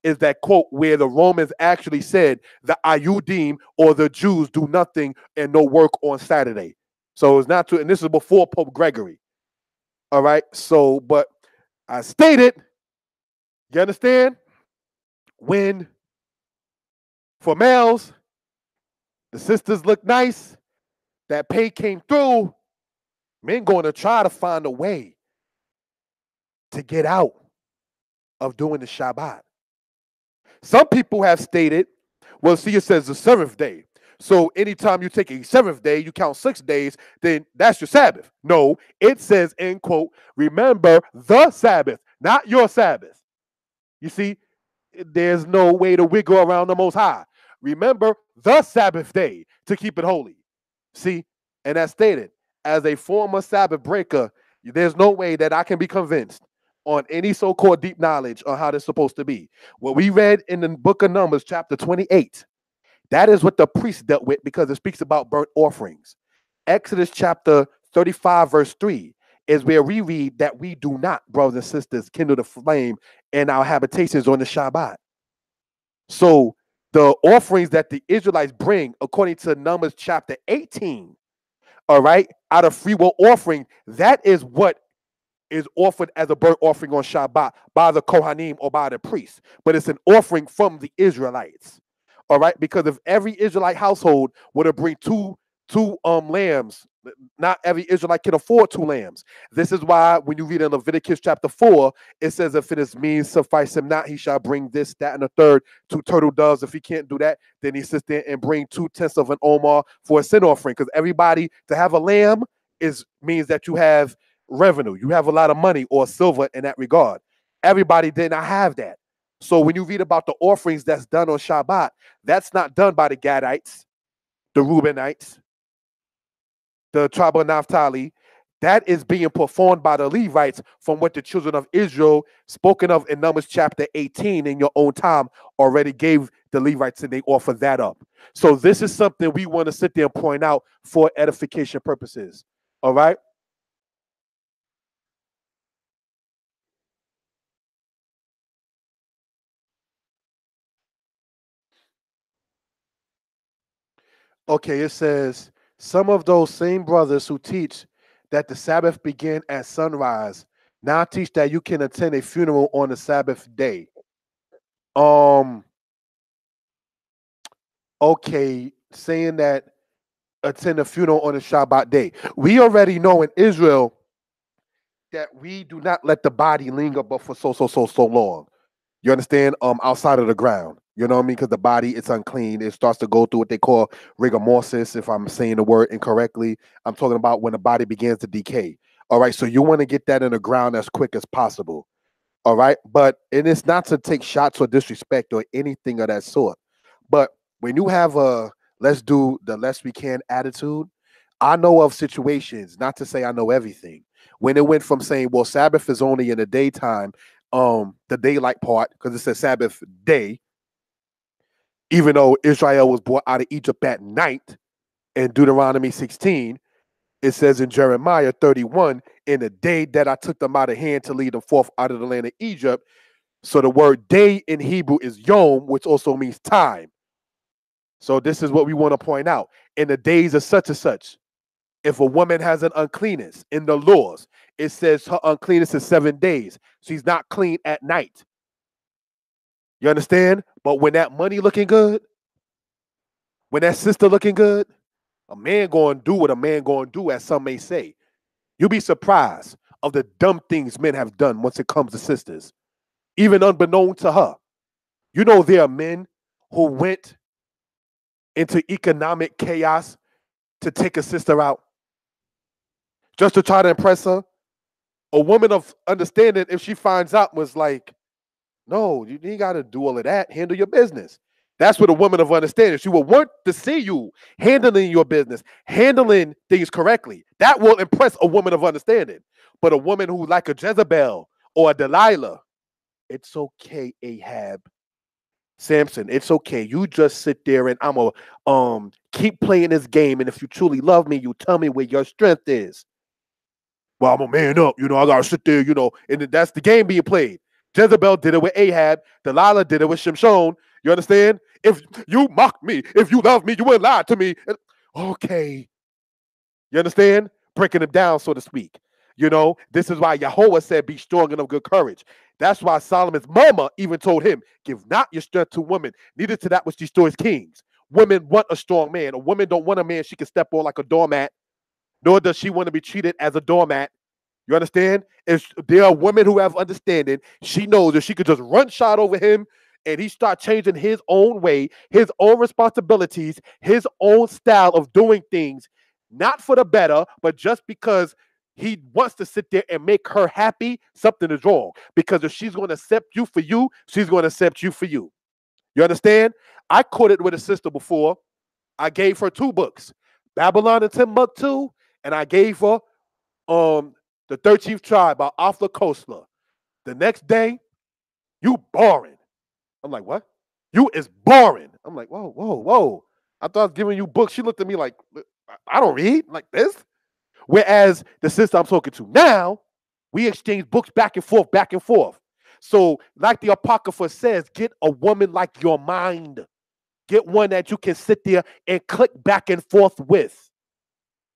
is that quote where the Romans actually said the Ayudim, or the Jews, do nothing and no work on Saturday. So it's not true, and this is before Pope Gregory. All right. So, but I stated, you understand? When for males, the sisters look nice, that pay came through, men going to try to find a way to get out of doing the Shabbat. Some people have stated, well, see, it says the seventh day. So anytime you take a seventh day, you count 6 days, then that's your Sabbath. No, it says, end quote, remember the Sabbath, not your Sabbath. You see, there's no way to wiggle around the Most High. Remember the Sabbath day to keep it holy. See, and that's stated, as a former Sabbath breaker, there's no way that I can be convinced on any so-called deep knowledge on how this is supposed to be. What we read in the book of Numbers, chapter 28, that is what the priest dealt with, because it speaks about burnt offerings. Exodus chapter 35, verse 3 is where we read that we do not, brothers and sisters, kindle the flame in our habitations on the Shabbat. So the offerings that the Israelites bring, according to Numbers chapter 18, all right, out of free will offering, that is what is offered as a burnt offering on Shabbat by the Kohanim or by the priests. But it's an offering from the Israelites. All right, because if every Israelite household were to bring two lambs, not every Israelite can afford 2 lambs. This is why when you read in Leviticus chapter 4, it says, if it is means suffice him not, he shall bring this, that, and a third, 2 turtle doves. If he can't do that, then he sits there and bring 2/10 of an omer for a sin offering. Because everybody, to have a lamb means that you have revenue, you have a lot of money or silver in that regard. Everybody did not have that. So when you read about the offerings that's done on Shabbat, that's not done by the Gadites, the Reubenites, the tribe of Naphtali. That is being performed by the Levites, from what the children of Israel, spoken of in Numbers chapter 18 in your own time, already gave the Levites, and they offer that up. So this is something we want to sit there and point out for edification purposes. All right? Okay, it says, some of those same brothers who teach that the Sabbath began at sunrise now teach that you can attend a funeral on the Sabbath day. Okay, saying that attend a funeral on a Shabbat day. We already know in Israel that we do not let the body linger but for so long. You understand? Outside of the ground. You know what I mean? Because the body, it's unclean. It starts to go through what they call rigor mortis, if I'm saying the word incorrectly. I'm talking about when the body begins to decay. All right, so you want to get that in the ground as quick as possible. All right, but and it's not to take shots or disrespect or anything of that sort. But when you have a let's do the less we can attitude, I know of situations, not to say I know everything, when it went from saying, well, Sabbath is only in the daytime, the daylight part, because it says Sabbath day, even though Israel was brought out of Egypt at night in Deuteronomy 16, it says in Jeremiah 31, in the day that I took them out of hand to lead them forth out of the land of Egypt. So the word day in Hebrew is yom, which also means time. So this is what we want to point out. In the days of such and such, if a woman has an uncleanness in the laws, it says her uncleanness is 7 days. She's not clean at night. You understand? But when that money looking good, when that sister looking good, a man going to do what a man going to do, as some may say. You'll be surprised of the dumb things men have done once it comes to sisters, even unbeknown to her. You know, there are men who went into economic chaos to take a sister out just to try to impress her. A woman of understanding, if she finds out, was like, no, you ain't got to do all of that. Handle your business. That's what a woman of understanding. She will want to see you handling your business, handling things correctly. That will impress a woman of understanding. But a woman who like a Jezebel or a Delilah, it's okay, Ahab, Samson, it's okay. You just sit there and I'm gonna keep playing this game. And if you truly love me, you tell me where your strength is. Well, I'm a man up, I gotta sit there, and that's the game being played. Jezebel did it with Ahab. Delilah did it with Shimshon. You understand? If you mock me, if you love me, you wouldn't lie to me. Okay. You understand? Breaking them down, so to speak. This is why Yahweh said, be strong and of good courage. That's why Solomon's mama even told him, give not your strength to women, neither to that which destroys kings. Women want a strong man. A woman don't want a man she can step on like a doormat, nor does she want to be treated as a doormat. You understand? If there are women who have understanding, she knows if she could just run shot over him and he start changing his own way, his own responsibilities, his own style of doing things, not for the better, but just because he wants to sit there and make her happy, something is wrong. Because if she's going to accept you for you, she's going to accept you for you. You understand? I quoted with a sister before. I gave her 2 books, Babylon and Timbuktu, and I gave her the 13th Tribe by Arthur Koestler. The next day, you boring. I'm like, what? You is boring. I'm like, whoa, whoa, whoa. I thought I was giving you books. She looked at me like, I don't read like this. Whereas the sister I'm talking to now, we exchange books back and forth, back and forth. So like the Apocrypha says, get a woman like your mind. Get one that you can sit there and click back and forth with.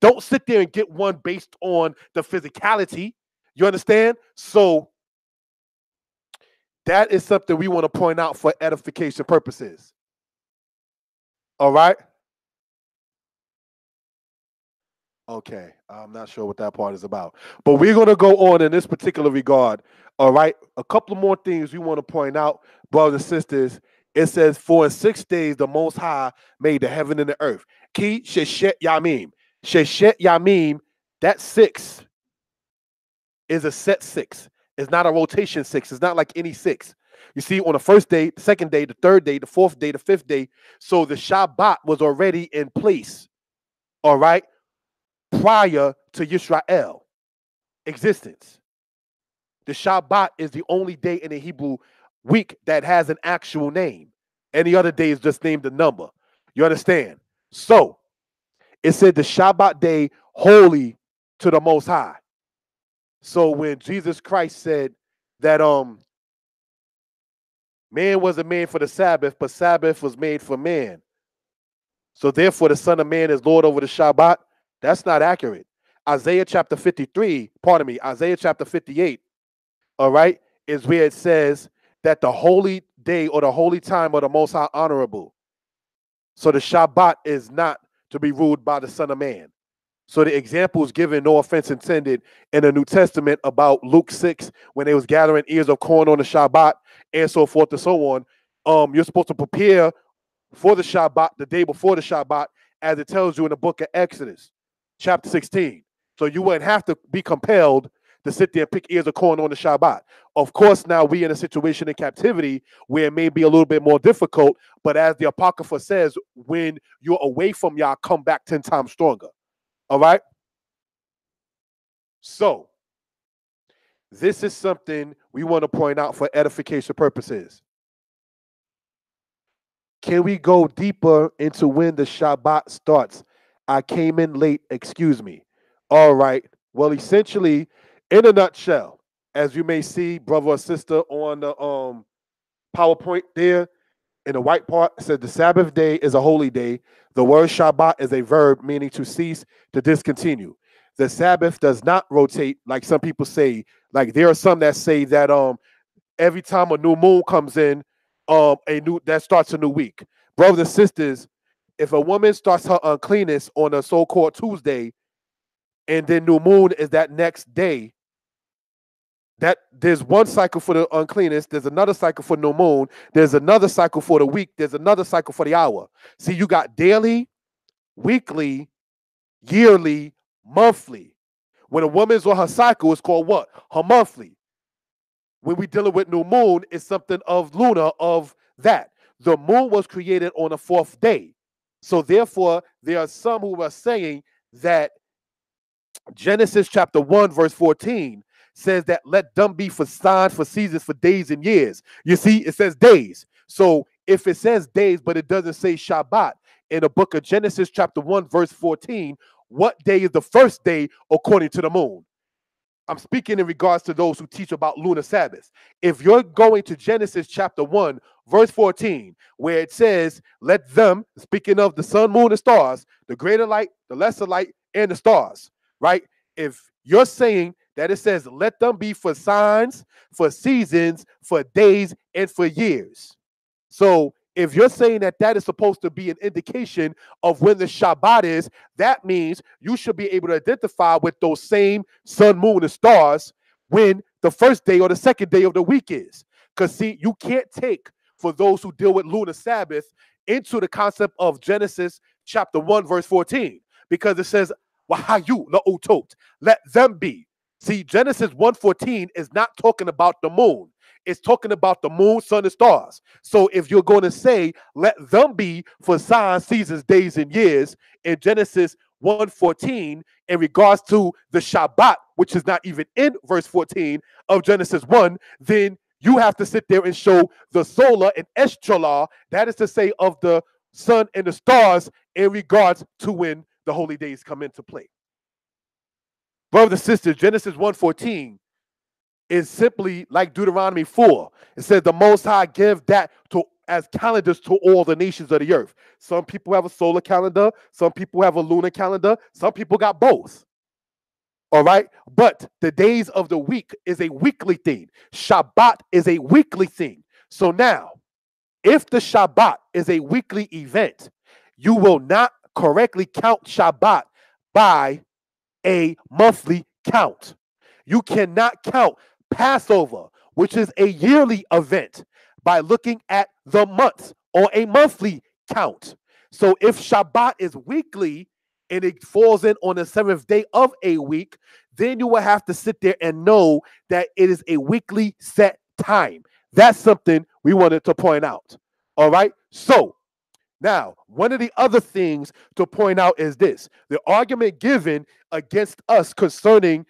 Don't sit there and get one based on the physicality. You understand? So that is something we want to point out for edification purposes. All right? Okay, I'm not sure what that part is about. But we're going to go on in this particular regard. All right? A couple of more things we want to point out, brothers and sisters. It says, for in 6 days the Most High made the heaven and the earth. Ki sheshet yamim. Sheshet yamim, that 6 is a set 6. It's not a rotation 6. It's not like any 6. You see, on the first day, the second day, the third day, the fourth day, the fifth day. So the Shabbat was already in place, all right, prior to Yisrael existence. The Shabbat is the only day in the Hebrew week that has an actual name. Any other day is just named a number. You understand? So it said the Shabbat day holy to the Most High. So when Jesus Christ said that man wasn't made for the Sabbath, but Sabbath was made for man, so therefore the Son of Man is Lord over the Shabbat, that's not accurate. Isaiah chapter 58, all right, is where it says that the holy day or the holy time of the Most High honorable. So the Shabbat is not to be ruled by the Son of Man. So the example is given, no offense intended, in the New Testament about Luke 6, when they was gathering ears of corn on the Shabbat and so forth and so on. You're supposed to prepare for the Shabbat the day before the Shabbat, as it tells you in the book of Exodus, chapter 16. So you wouldn't have to be compelled to sit there and pick ears of corn on the Shabbat. Of course, now we in a situation in captivity where it may be a little bit more difficult, but as the Apocrypha says, when you're away from Yah, come back 10 times stronger. All right? So this is something we want to point out for edification purposes. Can we go deeper into when the Shabbat starts? I came in late, excuse me. All right. Well, essentially, in a nutshell, as you may see, brother or sister, on the PowerPoint there, in the white part, it says the Sabbath day is a holy day. The word Shabbat is a verb meaning to cease, to discontinue. The Sabbath does not rotate like some people say. Like there are some that say that every time a new moon comes in, that starts a new week. Brothers and sisters, if a woman starts her uncleanness on a so-called Tuesday, and then new moon is that next day, that there's one cycle for the uncleanness, there's another cycle for new moon, there's another cycle for the week, there's another cycle for the hour. See, you got daily, weekly, yearly, monthly. When a woman's on her cycle, it's called what? Her monthly. When we dealing with new moon, it's something of lunar of that. The moon was created on the 4th day. So therefore, there are some who are saying that Genesis chapter 1, verse 14 says that let them be for signs, for seasons, for days and years. You see, it says days. So if it says days, but it doesn't say Shabbat in the book of Genesis chapter 1, verse 14, what day is the first day according to the moon? I'm speaking in regards to those who teach about lunar Sabbath. If you're going to Genesis chapter 1, verse 14, where it says, let them, speaking of the sun, moon, and stars, the greater light, the lesser light, and the stars, right? If you're saying that it says, let them be for signs, for seasons, for days, and for years. So if you're saying that that is supposed to be an indication of when the Shabbat is, that means you should be able to identify with those same sun, moon, and stars when the first day or the second day of the week is. Because see, you can't take, for those who deal with lunar Sabbath, into the concept of Genesis chapter 1, verse 14, because it says, Wahayu la'utot, let them be. See, Genesis 1:14 is not talking about the moon. It's talking about the moon, sun, and stars. So if you're going to say, let them be for signs, seasons, days, and years, in Genesis 1:14, in regards to the Shabbat, which is not even in verse 14 of Genesis 1, then you have to sit there and show the solar and estrala, that is to say, of the sun and the stars, in regards to when the holy days come into play. Brothers and sisters, Genesis 1:14 is simply like Deuteronomy 4. It says the Most High give that to as calendars to all the nations of the earth. Some people have a solar calendar, some people have a lunar calendar, some people got both. All right, but the days of the week is a weekly thing. Shabbat is a weekly thing. So now, if the Shabbat is a weekly event, you will not correctly count Shabbat by a monthly count. You cannot count Passover, which is a yearly event, by looking at the months or a monthly count. So if Shabbat is weekly and it falls in on the seventh day of a week, then you will have to sit there and know that it is a weekly set time. That's something we wanted to point out. All right. So now, one of the other things to point out is this: the argument given against us concerning,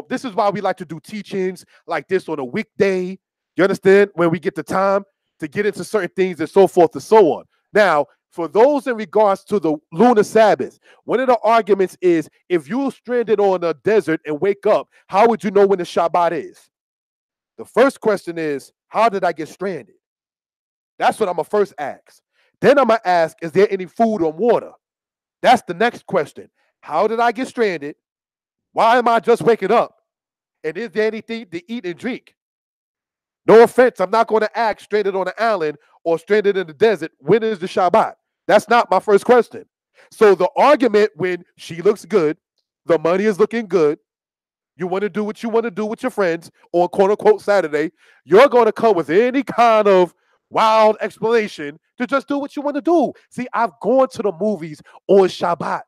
this is why we like to do teachings like this on a weekday. You understand? When we get the time to get into certain things and so forth and so on. Now, for those in regards to the lunar Sabbath, one of the arguments is, if you're stranded on a desert and wake up, how would you know when the Shabbat is? The first question is, how did I get stranded? That's what I'm going to first ask. Then I'm going to ask, is there any food or water? That's the next question. How did I get stranded? Why am I just waking up? And is there anything to eat and drink? No offense, I'm not going to ask stranded on an island or stranded in the desert, when is the Shabbat? That's not my first question. So the argument, when she looks good, the money is looking good, you want to do what you want to do with your friends on quote unquote Saturday, you're going to come with any kind of wild explanation to just do what you want to do. See, I've gone to the movies on Shabbat.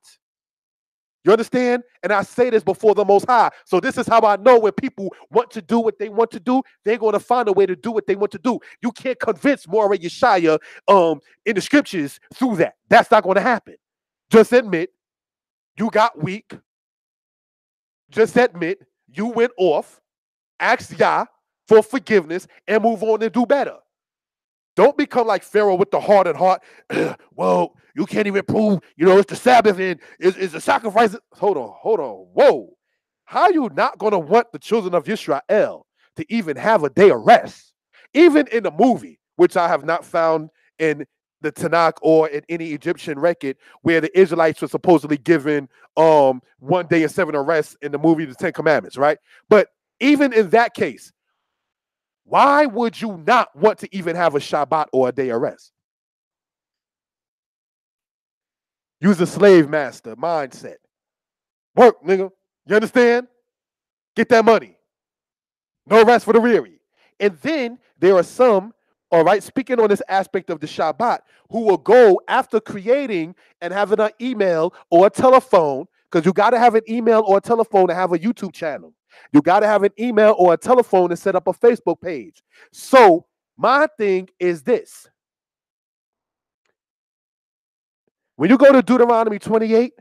You understand? And I say this before the Most High. So this is how I know when people want to do what they want to do, they're going to find a way to do what they want to do. You can't convince Moreh Yeshaya in the scriptures through that. That's not going to happen. Just admit you got weak. Just admit you went off. Ask Yah for forgiveness and move on and do better. Don't become like Pharaoh with the hardened heart. Well, you can't even prove, it's the Sabbath and it's a sacrifice. Hold on. Whoa. How are you not going to want the children of Israel to even have a day of rest? Even in the movie, which I have not found in the Tanakh or in any Egyptian record, where the Israelites were supposedly given 1 day and 7 of rest in the movie, The Ten Commandments, right? But even in that case, why would you not want to even have a Shabbat or a day of rest? Use a slave master mindset. Work, nigga. You understand? Get that money. No rest for the weary. And then there are some, all right, speaking on this aspect of the Shabbat, who will go after creating and having an email or a telephone, because you got to have an email or a telephone to have a YouTube channel. You got to have an email or a telephone to set up a Facebook page. So my thing is this. When you go to Deuteronomy 28,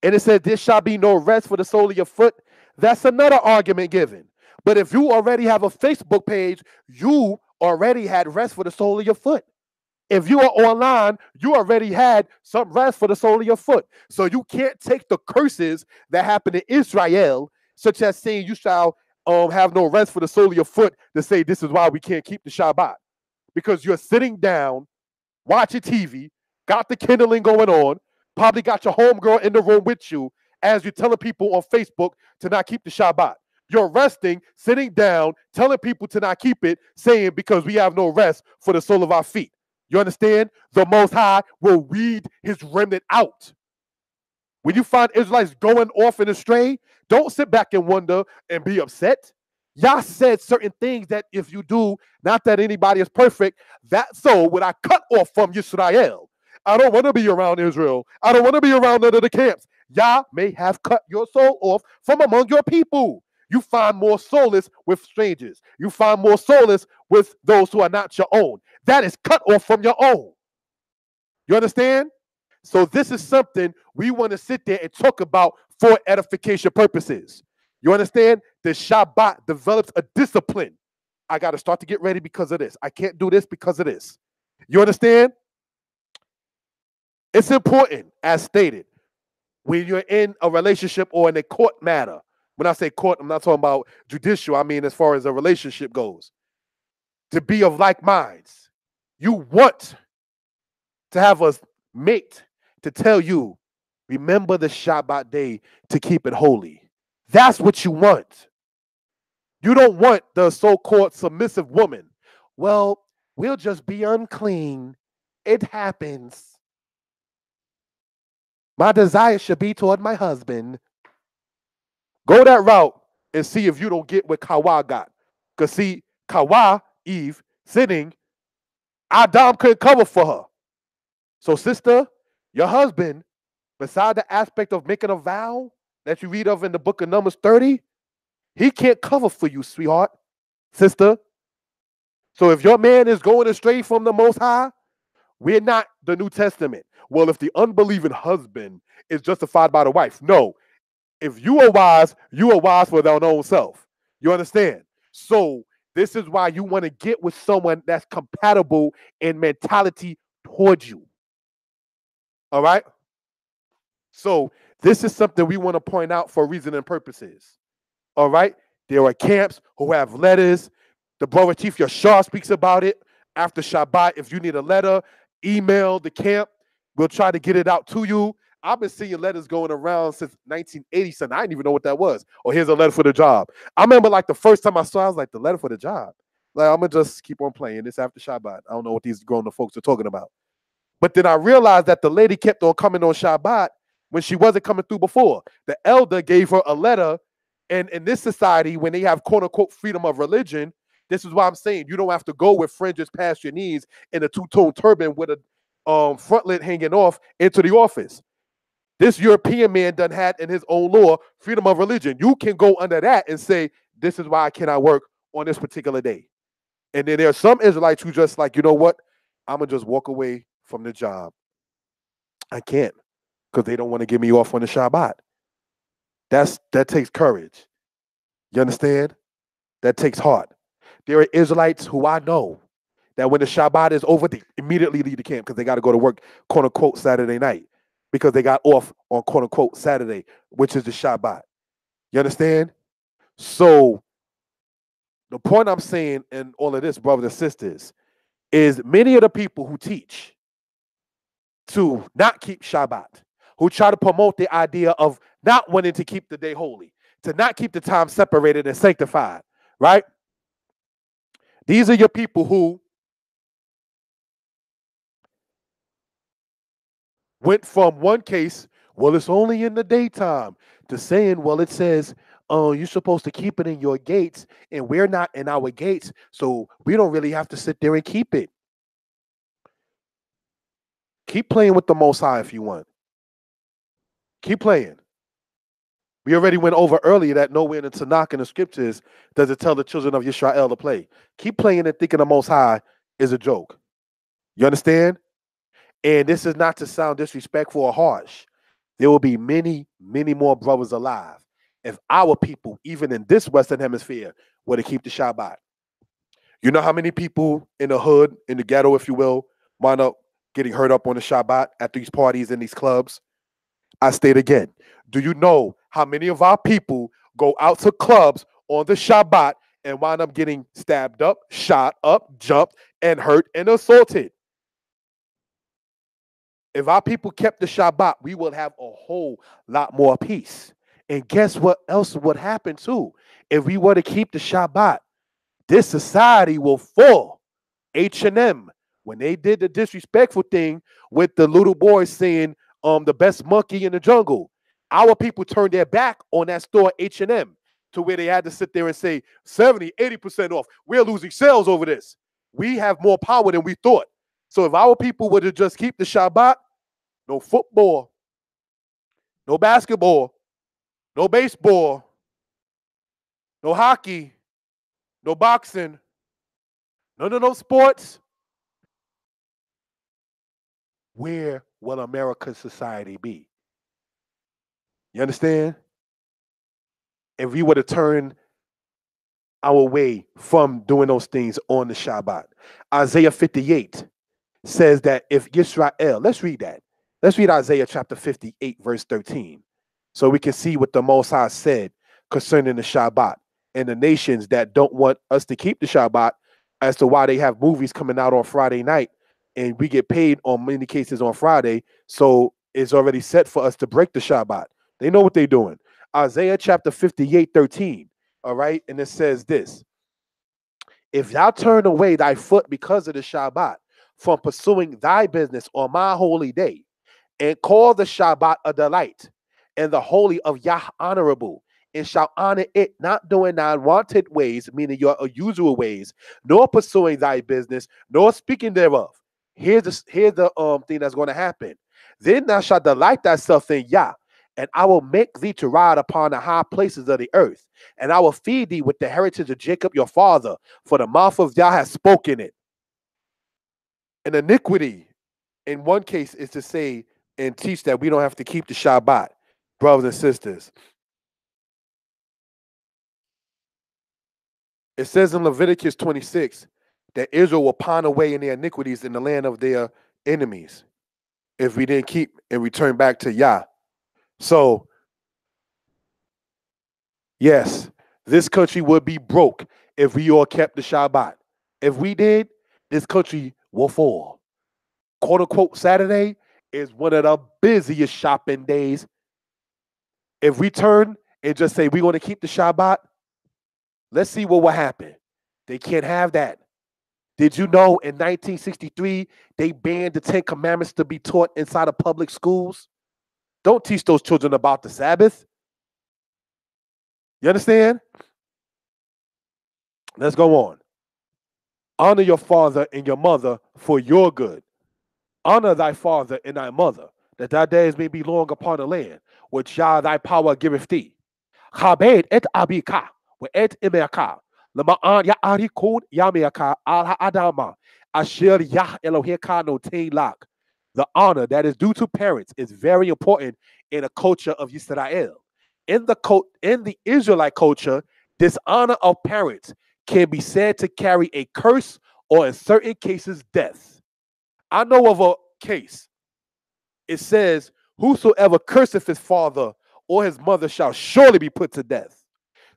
and it said, there shall be no rest for the sole of your foot, that's another argument given. But if you already have a Facebook page, you already had rest for the sole of your foot. If you are online, you already had some rest for the sole of your foot. So you can't take the curses that happened in Israel, such as saying you shall have no rest for the sole of your foot, to say this is why we can't keep the Shabbat. Because you're sitting down, watching TV, got the kindling going on, probably got your homegirl in the room with you as you're telling people on Facebook to not keep the Shabbat. You're resting, sitting down, telling people to not keep it, saying because we have no rest for the sole of our feet. You understand? The Most High will weed his remnant out. When you find Israelites going off and astray, don't sit back and wonder and be upset. Yah said certain things that if you do, not that anybody is perfect, that so would I cut off from Yisrael. I don't want to be around Israel. I don't want to be around none of the camps. Yah may have cut your soul off from among your people. You find more solace with strangers. You find more solace with those who are not your own. That is cut off from your own. You understand? So this is something we want to sit there and talk about for edification purposes. You understand? The Shabbat develops a discipline. I got to start to get ready because of this. I can't do this because of this. You understand? It's important, as stated, when you're in a relationship or in a court matter. When I say court, I'm not talking about judicial. I mean as far as a relationship goes. To be of like minds. You want to have a mate to tell you, remember the Shabbat day to keep it holy. That's what you want. You don't want the so-called submissive woman. Well, we'll just be unclean. It happens. My desire should be toward my husband. Go that route and see if you don't get what Kawa got. Because see, Kawa, Eve, sinning, Adam couldn't cover for her. So sister, your husband, beside the aspect of making a vow that you read of in the book of Numbers 30, he can't cover for you, sweetheart, sister. So if your man is going astray from the Most High, we're not the New Testament. Well, if the unbelieving husband is justified by the wife. No. If you are wise for their own self. You understand? So this is why you want to get with someone that's compatible in mentality towards you. All right? So this is something we want to point out for reason and purposes. All right? There are camps who have letters. The brother Chief Yashar speaks about it after Shabbat. If you need a letter, email the camp. We'll try to get it out to you. I've been seeing letters going around since 1980, son. I didn't even know what that was. Or here's a letter for the job. I remember like the first time I saw it, I was like, the letter for the job. Like, I'm going to just keep on playing this after Shabbat. I don't know what these grown folks are talking about. But then I realized that the lady kept on coming on Shabbat when she wasn't coming through before. The elder gave her a letter. And in this society, when they have quote-unquote freedom of religion, this is why I'm saying you don't have to go with fringes past your knees in a two-tone turban with a frontlet hanging off into the office. This European man done had in his own law freedom of religion. You can go under that and say, this is why I cannot work on this particular day. And then there are some Israelites who just like, you know what? I'm going to just walk away from the job. I can't because they don't want to get me off on the Shabbat. That takes courage. You understand? That takes heart. There are Israelites who I know that when the Shabbat is over, they immediately leave the camp because they got to go to work, quote unquote, Saturday night because they got off on quote unquote Saturday, which is the Shabbat. You understand? So the point I'm saying in all of this, brothers and sisters, is many of the people who teach to not keep Shabbat, who try to promote the idea of not wanting to keep the day holy, to not keep the time separated and sanctified, right? These are your people who went from one case, well, it's only in the daytime, to saying, well, it says, oh, you're supposed to keep it in your gates, and we're not in our gates, so we don't really have to sit there and keep it. Keep playing with the Most High if you want. Keep playing. We already went over earlier that nowhere in the Tanakh and the scriptures does it tell the children of Israel to play. Keep playing and thinking the Most High is a joke. You understand? And this is not to sound disrespectful or harsh. There will be many, many more brothers alive if our people, even in this Western Hemisphere, were to keep the Shabbat. You know how many people in the hood, in the ghetto, if you will, wind up getting hurt up on the Shabbat at these parties and these clubs? I state again, do you know how many of our people go out to clubs on the Shabbat and wind up getting stabbed up, shot up, jumped, and hurt and assaulted. If our people kept the Shabbat, we would have a whole lot more peace. And guess what else would happen too? If we were to keep the Shabbat, this society will fall. H&M, when they did the disrespectful thing with the little boy saying the best monkey in the jungle, our people turned their back on that store H&M to where they had to sit there and say 70, 80% off. We're losing sales over this. We have more power than we thought. So if our people were to just keep the Shabbat, no football, no basketball, no baseball, no hockey, no boxing, none of those sports, where will America's society be? You understand? If we were to turn our way from doing those things on the Shabbat. Isaiah 58 says that if Israel, let's read that. Let's read Isaiah chapter 58, verse 13, so we can see what the Most High said concerning the Shabbat and the nations that don't want us to keep the Shabbat, as to why they have movies coming out on Friday night and we get paid on many cases on Friday. So it's already set for us to break the Shabbat. They know what they're doing. Isaiah chapter 58, 13. All right. And it says this: if thou turn away thy foot because of the Shabbat from pursuing thy business on my holy day, and call the Shabbat a delight, and the holy of Yah honorable, and shall honor it, not doing thy wanted ways, meaning your usual ways, nor pursuing thy business, nor speaking thereof. Here's the thing that's going to happen. Then thou shalt delight thyself in Yah, and I will make thee to ride upon the high places of the earth, and I will feed thee with the heritage of Jacob your father, for the mouth of Yah has spoken it. An iniquity, in one case, is to say and teach that we don't have to keep the Shabbat, brothers and sisters. It says in Leviticus 26 that Israel will pine away in their iniquities in the land of their enemies if we didn't keep and return back to Yah. So, yes, this country would be broke if we all kept the Shabbat. If we did, this country will fall. Quote unquote Saturday is one of the busiest shopping days. If we turn and just say we're going to keep the Shabbat, let's see what will happen. They can't have that. Did you know in 1963 they banned the 10 Commandments to be taught inside of public schools? Don't teach those children about the Sabbath. You understand? Let's go on. Honor your father and your mother for your good. Honor thy father and thy mother, that thy days may be long upon the land, which Yah thy power giveth thee. Chabed et abika, et imeaka, lema'an ya'arikun yameaka al ha'adama, asher Yah Eloheka notein lak. The honor that is due to parents is very important in a culture of Yisrael. In the Israelite culture, dishonor of parents can be said to carry a curse or in certain cases death. I know of a case. It says, whosoever curseth his father or his mother shall surely be put to death.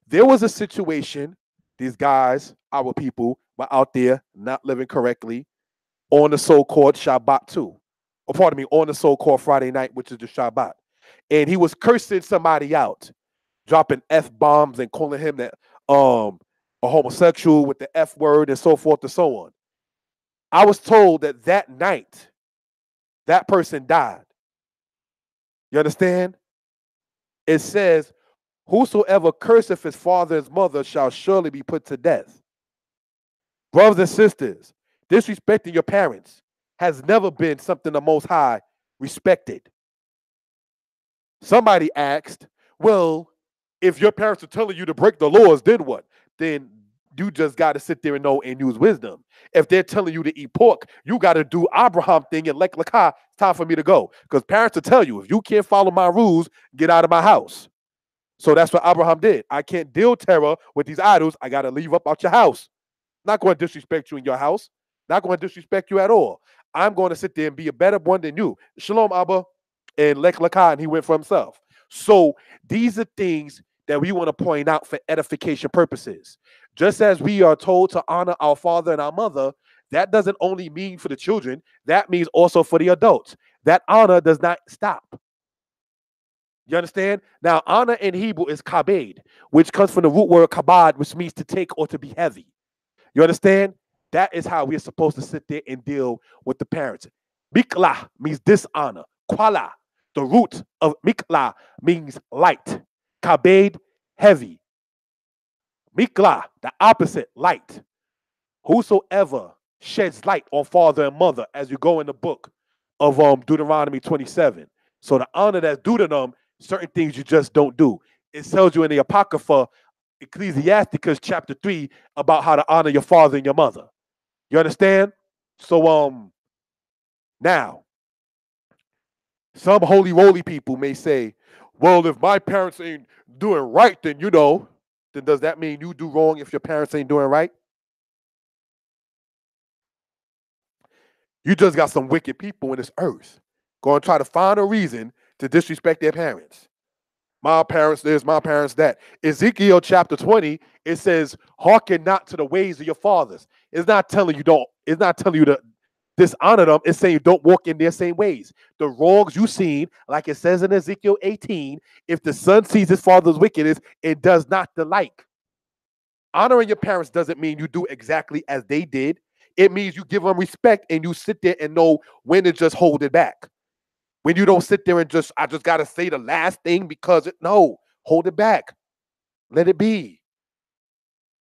There was a situation, these guys, our people, were out there not living correctly on the so-called Shabbat too. Or pardon me, on the so-called Friday night, which is the Shabbat. And he was cursing somebody out, dropping F-bombs and calling him that a homosexual with the F word and so forth and so on. I was told that that night, that person died. You understand? It says, whosoever curseth his father and his mother shall surely be put to death. Brothers and sisters, disrespecting your parents has never been something the Most High respected. Somebody asked, well, if your parents are telling you to break the laws, then what? Then you just got to sit there and know and use wisdom. If they're telling you to eat pork, you got to do Abraham thing and lek lekah. It's time for me to go. Because parents will tell you, if you can't follow my rules, get out of my house. So that's what Abraham did. I can't deal terror with these idols. I got to leave up out your house. Not going to disrespect you in your house. Not going to disrespect you at all. I'm going to sit there and be a better one than you. Shalom, Abba. And lek lekah, and he went for himself. So these are things that we want to point out for edification purposes. Just as we are told to honor our father and our mother, that doesn't only mean for the children, that means also for the adults. That honor does not stop. You understand? Now, honor in Hebrew is kabed, which comes from the root word kabad, which means to take or to be heavy. You understand? That is how we're supposed to sit there and deal with the parents. Mikla means dishonor. Kwala, the root of mikla, means light. Kabed, heavy. Mikla, the opposite, light. Whosoever sheds light on father and mother, as you go in the book of Deuteronomy 27. So the honor that's due to them, certain things you just don't do. It tells you in the Apocrypha, Ecclesiasticus chapter 3, about how to honor your father and your mother. You understand? So now, some holy roly people may say, well, if my parents ain't doing right, then then does that mean you do wrong if your parents ain't doing right? You just got some wicked people in this earth going to try to find a reason to disrespect their parents. My parents this, my parents that. Ezekiel chapter 20, it says, hearken not to the ways of your fathers. It's not telling you to dishonor them. It's saying don't walk in their same ways. The wrongs you seen, like it says in Ezekiel 18, if the son sees his father's wickedness, it does not delight. Honoring your parents doesn't mean you do exactly as they did. It means you give them respect and you sit there and know when to just hold it back. When you don't sit there and I just got to say the last thing because no, hold it back. Let it be.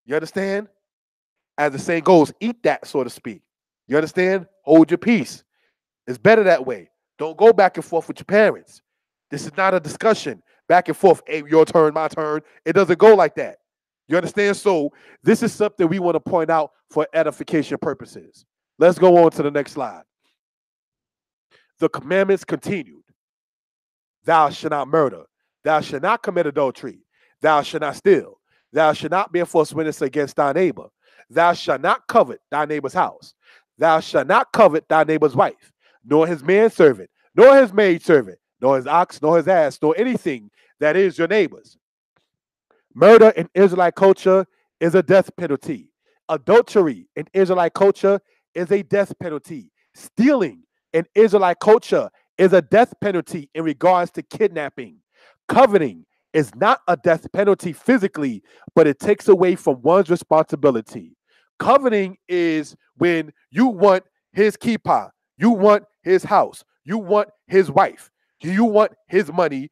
You understand? As the saying goes, eat that, so to speak. You understand? Hold your peace. It's better that way. Don't go back and forth with your parents. This is not a discussion back and forth. Hey, your turn, my turn. It doesn't go like that. You understand? So this is something we want to point out for edification purposes. Let's go on to the next slide. The commandments continued. Thou shalt not murder. Thou shalt not commit adultery. Thou shalt not steal. Thou shalt not bear false witness against thy neighbor. Thou shalt not covet thy neighbor's house. Thou shalt not covet thy neighbor's wife, nor his manservant, nor his maidservant, nor his ox, nor his ass, nor anything that is your neighbor's. Murder in Israelite culture is a death penalty. Adultery in Israelite culture is a death penalty. Stealing in Israelite culture is a death penalty in regards to kidnapping. Coveting is not a death penalty physically, but it takes away from one's responsibility. Coveting is when you want his kippah, you want his house, you want his wife, you want his money.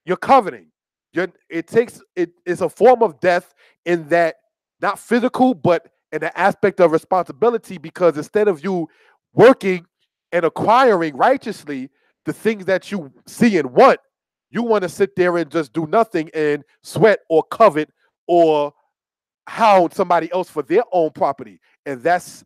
You're coveting. It's a form of death in that, not physical, but in the aspect of responsibility, because instead of you working and acquiring righteously the things that you see and want, you want to sit there and just do nothing and sweat or covet or hound somebody else for their own property. And that's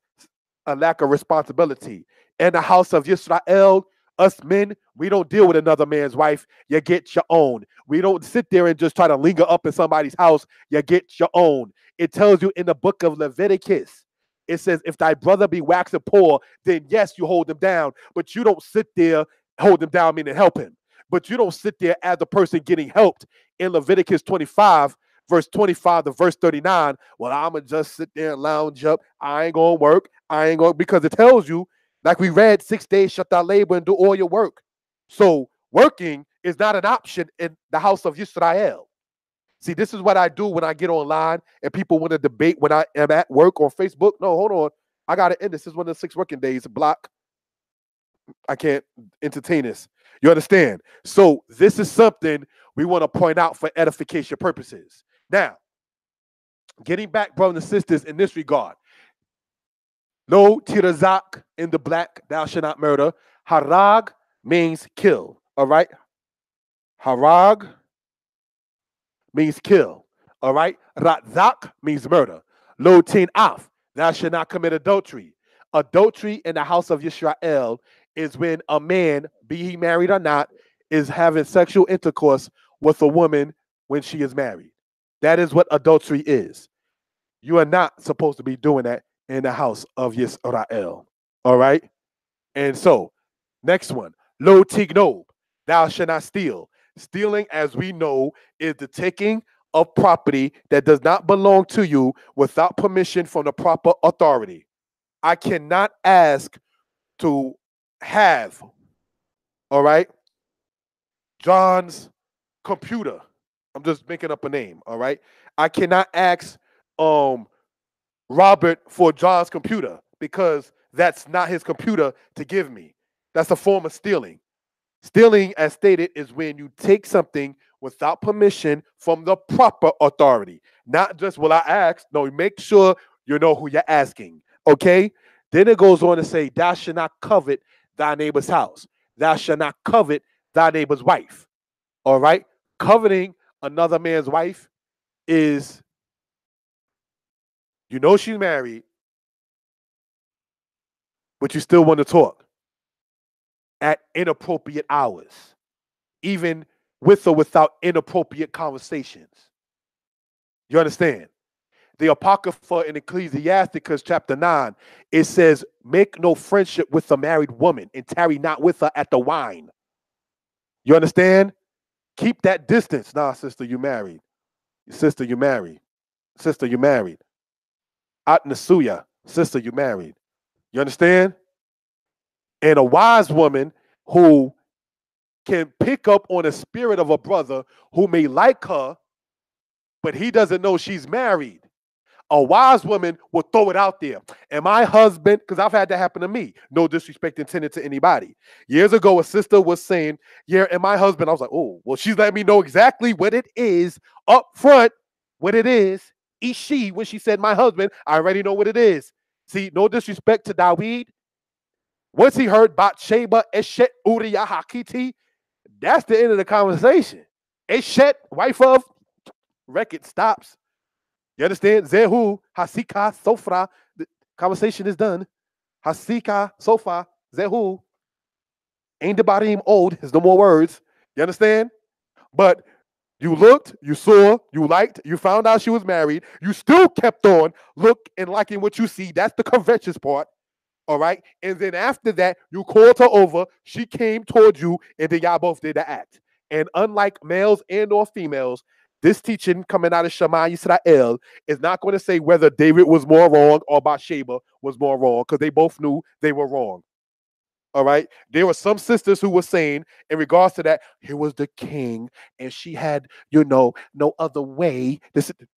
a lack of responsibility. In the house of Yisrael, us men, we don't deal with another man's wife. You get your own. We don't sit there and just try to linger up in somebody's house. You get your own. It tells you in the book of Leviticus, it says, if thy brother be waxing poor, then yes, you hold him down. But you don't sit there, hold him down, meaning help him. But you don't sit there as the person getting helped. In Leviticus 25, verse 25 to verse 39, well, I'm going to just sit there and lounge up. I ain't going to work. Because it tells you, like we read, 6 days shalt thou labor and do all your work. So working is not an option in the house of Yisrael. See, this is what I do when I get online and people want to debate when I am at work on Facebook. No, hold on. I got to end this. This is one of the 6 working days. Block. I can't entertain this. You understand? So this is something we want to point out for edification purposes. Now, getting back, brothers and sisters, in this regard. No tirazak in the black, thou shalt not murder. Harag means kill. All right? Harag means kill. All right? Ratzak means murder. Lo tin af, thou shalt not commit adultery. Adultery in the house of Yisrael is when a man, be he married or not, is having sexual intercourse with a woman when she is married. That is what adultery is. You are not supposed to be doing that in the house of Yisrael. All right? And so, next one. Lo tignob, thou shalt not steal. Stealing, as we know, is the taking of property that does not belong to you without permission from the proper authority. I cannot ask to have, all right, John's computer. I'm just making up a name, all right? I cannot ask Robert for John's computer because that's not his computer to give me. That's a form of stealing. Stealing, as stated, is when you take something without permission from the proper authority. Not just, will I ask? No, make sure you know who you're asking. Okay? Then it goes on to say, thou shalt not covet thy neighbor's house. Thou shalt not covet thy neighbor's wife. All right? Coveting another man's wife is, you know she's married, but you still want to talk at inappropriate hours, even with or without inappropriate conversations. You understand? The Apocrypha in Ecclesiasticus chapter 9, it says, make no friendship with a married woman and tarry not with her at the wine. You understand? Keep that distance. Nah, sister, you married. Sister, you married. Sister, you married. At Nasuya, sister, you married. You understand? And a wise woman who can pick up on the spirit of a brother who may like her, but he doesn't know she's married. A wise woman will throw it out there. And my husband, because I've had that happen to me, no disrespect intended to anybody. Years ago, a sister was saying, yeah, and my husband, I was like, oh, well, she's letting me know exactly what it is up front, what it is. She, when she said my husband, I already know what it is. See, no disrespect to Dawid. Once he heard Bathsheba, Eshet Uriah Hakiti, that's the end of the conversation. Eshet, wife of, record stops. You understand? Zehu, Hasika, Sofra. The conversation is done. Hasika, Sofa, Zehu. Ain't the body old. There's no more words. You understand? But you looked, you saw, you liked, you found out she was married. You still kept on look and liking what you see. That's the covetous part. All right. And then after that, you called her over. She came towards you, and then y'all both did the act. And unlike males and or females, this teaching coming out of Shema Yisrael is not going to say whether David was more wrong or Bathsheba was more wrong, because they both knew they were wrong. All right. There were some sisters who were saying, in regards to that, he was the king, and she had, no other way.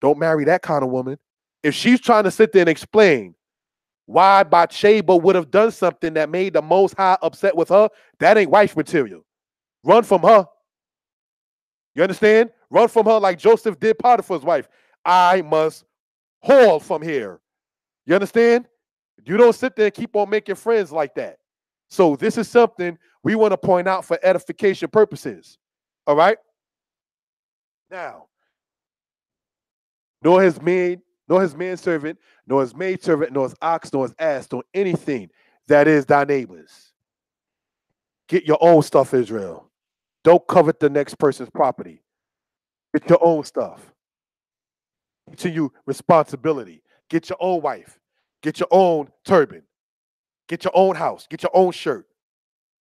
Don't marry that kind of woman. If she's trying to sit there and explain why Bathsheba would have done something that made the Most High upset with her, that ain't wife material. Run from her. You understand? Run from her like Joseph did Potiphar's wife. I must haul from here. You understand? You don't sit there and keep on making friends like that. So this is something we want to point out for edification purposes. All right? Now, nor his manservant, nor his maidservant, nor his ox, nor his ass, nor anything that is thy neighbor's. Get your own stuff, Israel. Don't covet the next person's property. Get your own stuff. To you responsibility. Get your own wife. Get your own turban. Get your own house. Get your own shirt.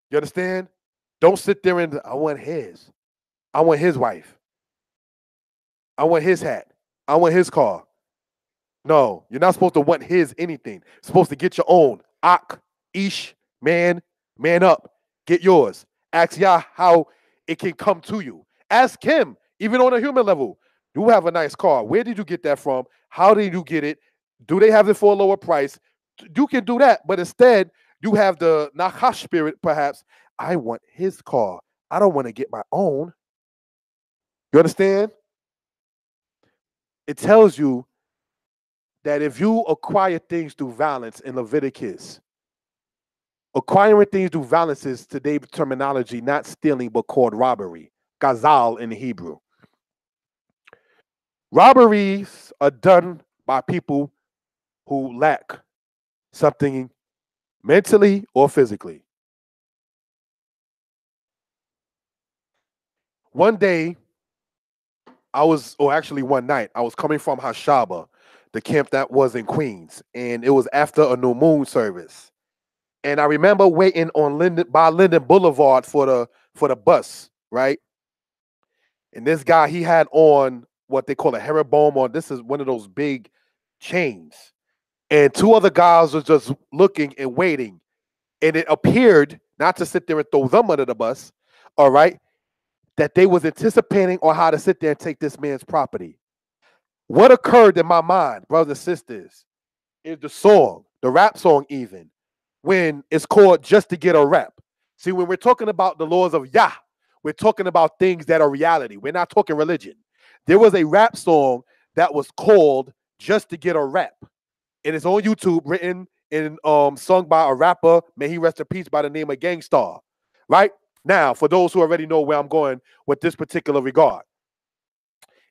You understand? Don't sit there and, I want his. I want his wife. I want his hat. I want his car. No, you're not supposed to want his anything. You're supposed to get your own. Ak, ish, man up. Get yours. Ask Yah how it can come to you. Ask him, even on a human level. You have a nice car. Where did you get that from? How did you get it? Do they have it for a lower price? You can do that, but instead, you have the Nachash spirit, perhaps. I want his car. I don't want to get my own. You understand? It tells you that if you acquire things through violence in Leviticus, acquiring things through violence is today's terminology, not stealing, but called robbery. Gazal in the Hebrew. Robberies are done by people who lack something mentally or physically. One day, one night, I was coming from Hashaba, the camp that was in Queens, and it was after a new moon service. And I remember waiting on Linden Boulevard for the bus, right? And this guy, he had on what they call a herringbone, or this is one of those big chains. And two other guys was just looking and waiting. And it appeared, not to sit there and throw them under the bus, all right, that they was anticipating on how to sit there and take this man's property. What occurred in my mind, brothers and sisters, is the song, the rap song even, when it's called Just to Get a Rep. See, when we're talking about the laws of Yah, we're talking about things that are reality. We're not talking religion. There was a rap song that was called Just to Get a Rep. It is on YouTube, written and sung by a rapper, may he rest in peace, by the name of Gangstar. Right? Now, for those who already know where I'm going with this particular regard,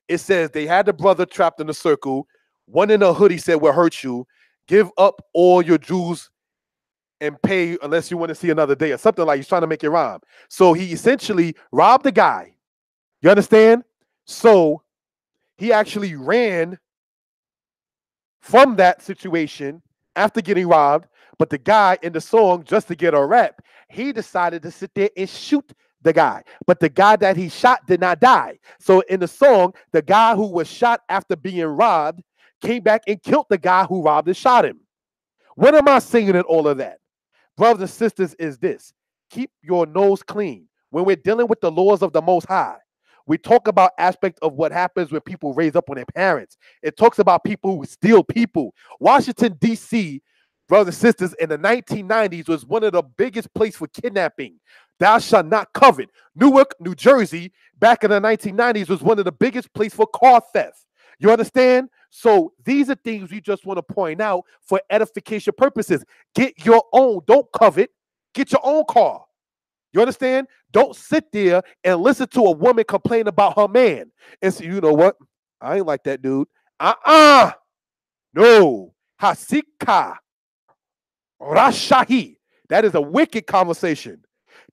it says they had the brother trapped in a circle. One in a hoodie said, "What hurt you? Give up all your Jews and pay unless you want to see another day," or something like he's trying to make it rhyme. So he essentially robbed the guy. You understand? So he actually ran from that situation after getting robbed. But the guy in the song, Just to Get a Rep, he decided to sit there and shoot the guy. But the guy that he shot did not die. So in the song, the guy who was shot after being robbed came back and killed the guy who robbed and shot him. What am I saying in all of that? Brothers and sisters, is this: keep your nose clean. When we're dealing with the laws of the Most High, we talk about aspect of what happens when people raise up on their parents. It talks about people who steal people. Washington, D.C., brothers and sisters, in the 1990s was one of the biggest places for kidnapping. Thou shalt not covet. Newark, New Jersey, back in the 1990s was one of the biggest places for car theft. You understand? So these are things we just want to point out for edification purposes. Get your own. Don't covet. Get your own car. You understand? Don't sit there and listen to a woman complain about her man and say, you know what? I ain't like that dude. No. Hasika. Rashahi. That is a wicked conversation.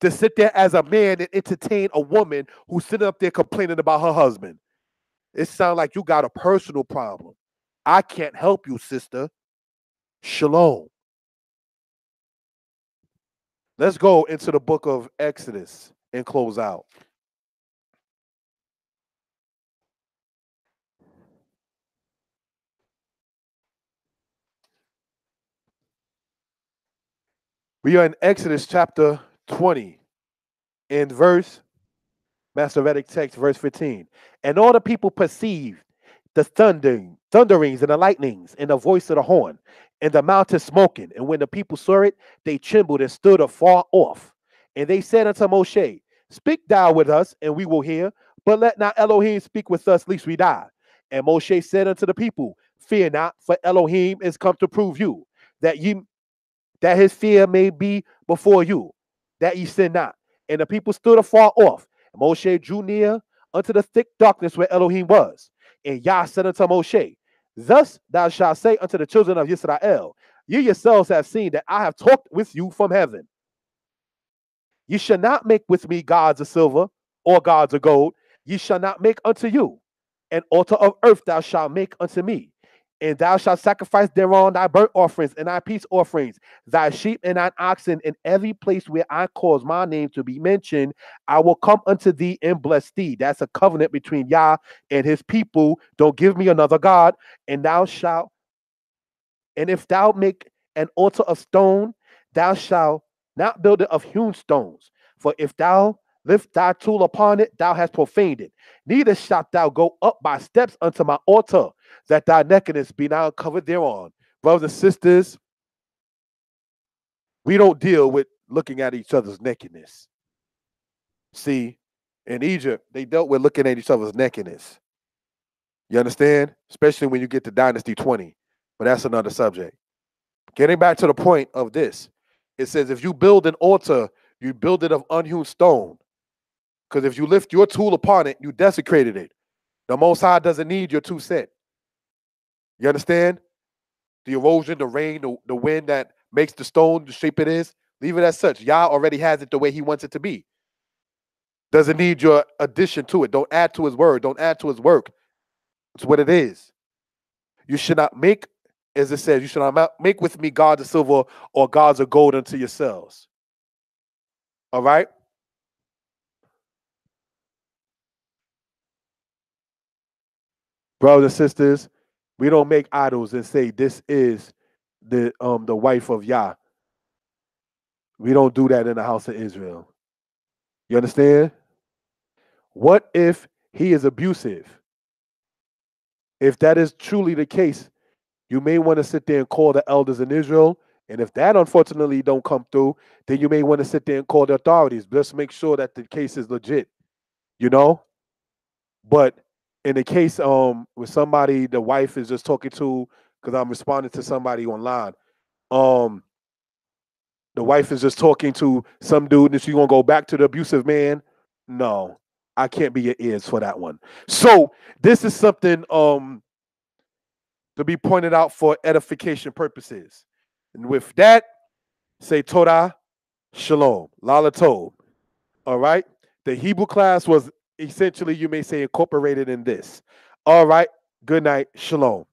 To sit there as a man and entertain a woman who's sitting up there complaining about her husband. It sounds like you got a personal problem. I can't help you, sister. Shalom. Let's go into the book of Exodus and close out. We are in Exodus chapter 20 in Masoretic text, verse 15. And all the people perceived the thunderings and the lightnings and the voice of the horn and the mountain smoking. And when the people saw it, they trembled and stood afar off. And they said unto Moshe, Speak thou with us, and we will hear, but let not Elohim speak with us, lest we die. And Moshe said unto the people, Fear not, for Elohim is come to prove you, that his fear may be before you, that ye sin not. And the people stood afar off. And Moshe drew near unto the thick darkness where Elohim was. And Yah said unto Moshe, Thus thou shalt say unto the children of Israel, Ye yourselves have seen that I have talked with you from heaven. Ye shall not make with me gods of silver or gods of gold. Ye shall not make unto you. An altar of earth thou shalt make unto me. And thou shalt sacrifice thereon thy burnt offerings and thy peace offerings, thy sheep and thine oxen, in every place where I cause my name to be mentioned. I will come unto thee and bless thee. That's a covenant between Yah and his people. Don't give me another God. And if thou make an altar of stone, thou shalt not build it of hewn stones. For if thou lift thy tool upon it, thou hast profaned it. Neither shalt thou go up by steps unto my altar, that thy nakedness be now covered thereon. Brothers and sisters, we don't deal with looking at each other's nakedness. See, in Egypt, they dealt with looking at each other's nakedness. You understand? Especially when you get to Dynasty 20. But that's another subject. Getting back to the point of this, it says if you build an altar, you build it of unhewn stone. Because if you lift your tool upon it, you desecrated it. The Most High doesn't need your 2 cents. You understand? The erosion, the rain, the wind that makes the stone the shape it is, leave it as such. Yah already has it the way he wants it to be. Doesn't need your addition to it. Don't add to his word. Don't add to his work. It's what it is. You should not make, as it says, you should not make with me gods of silver or gods of gold unto yourselves. All right? Brothers and sisters, we don't make idols and say this is the wife of Yah. We don't do that in the house of Israel. You understand? What if he is abusive? If that is truly the case, you may want to sit there and call the elders in Israel. And if that unfortunately don't come through, then you may want to sit there and call the authorities. Just make sure that the case is legit, you know? But in the case with somebody the wife is just talking to, because I'm responding to somebody online, um, the wife is just talking to some dude and she's gonna go back to the abusive man. No, I can't be your ears for that one. So this is something to be pointed out for edification purposes. And with that, say Torah, Shalom, Lala Tov. All right. The Hebrew class was essentially, you may say, incorporated in this. All right. Good night. Shalom.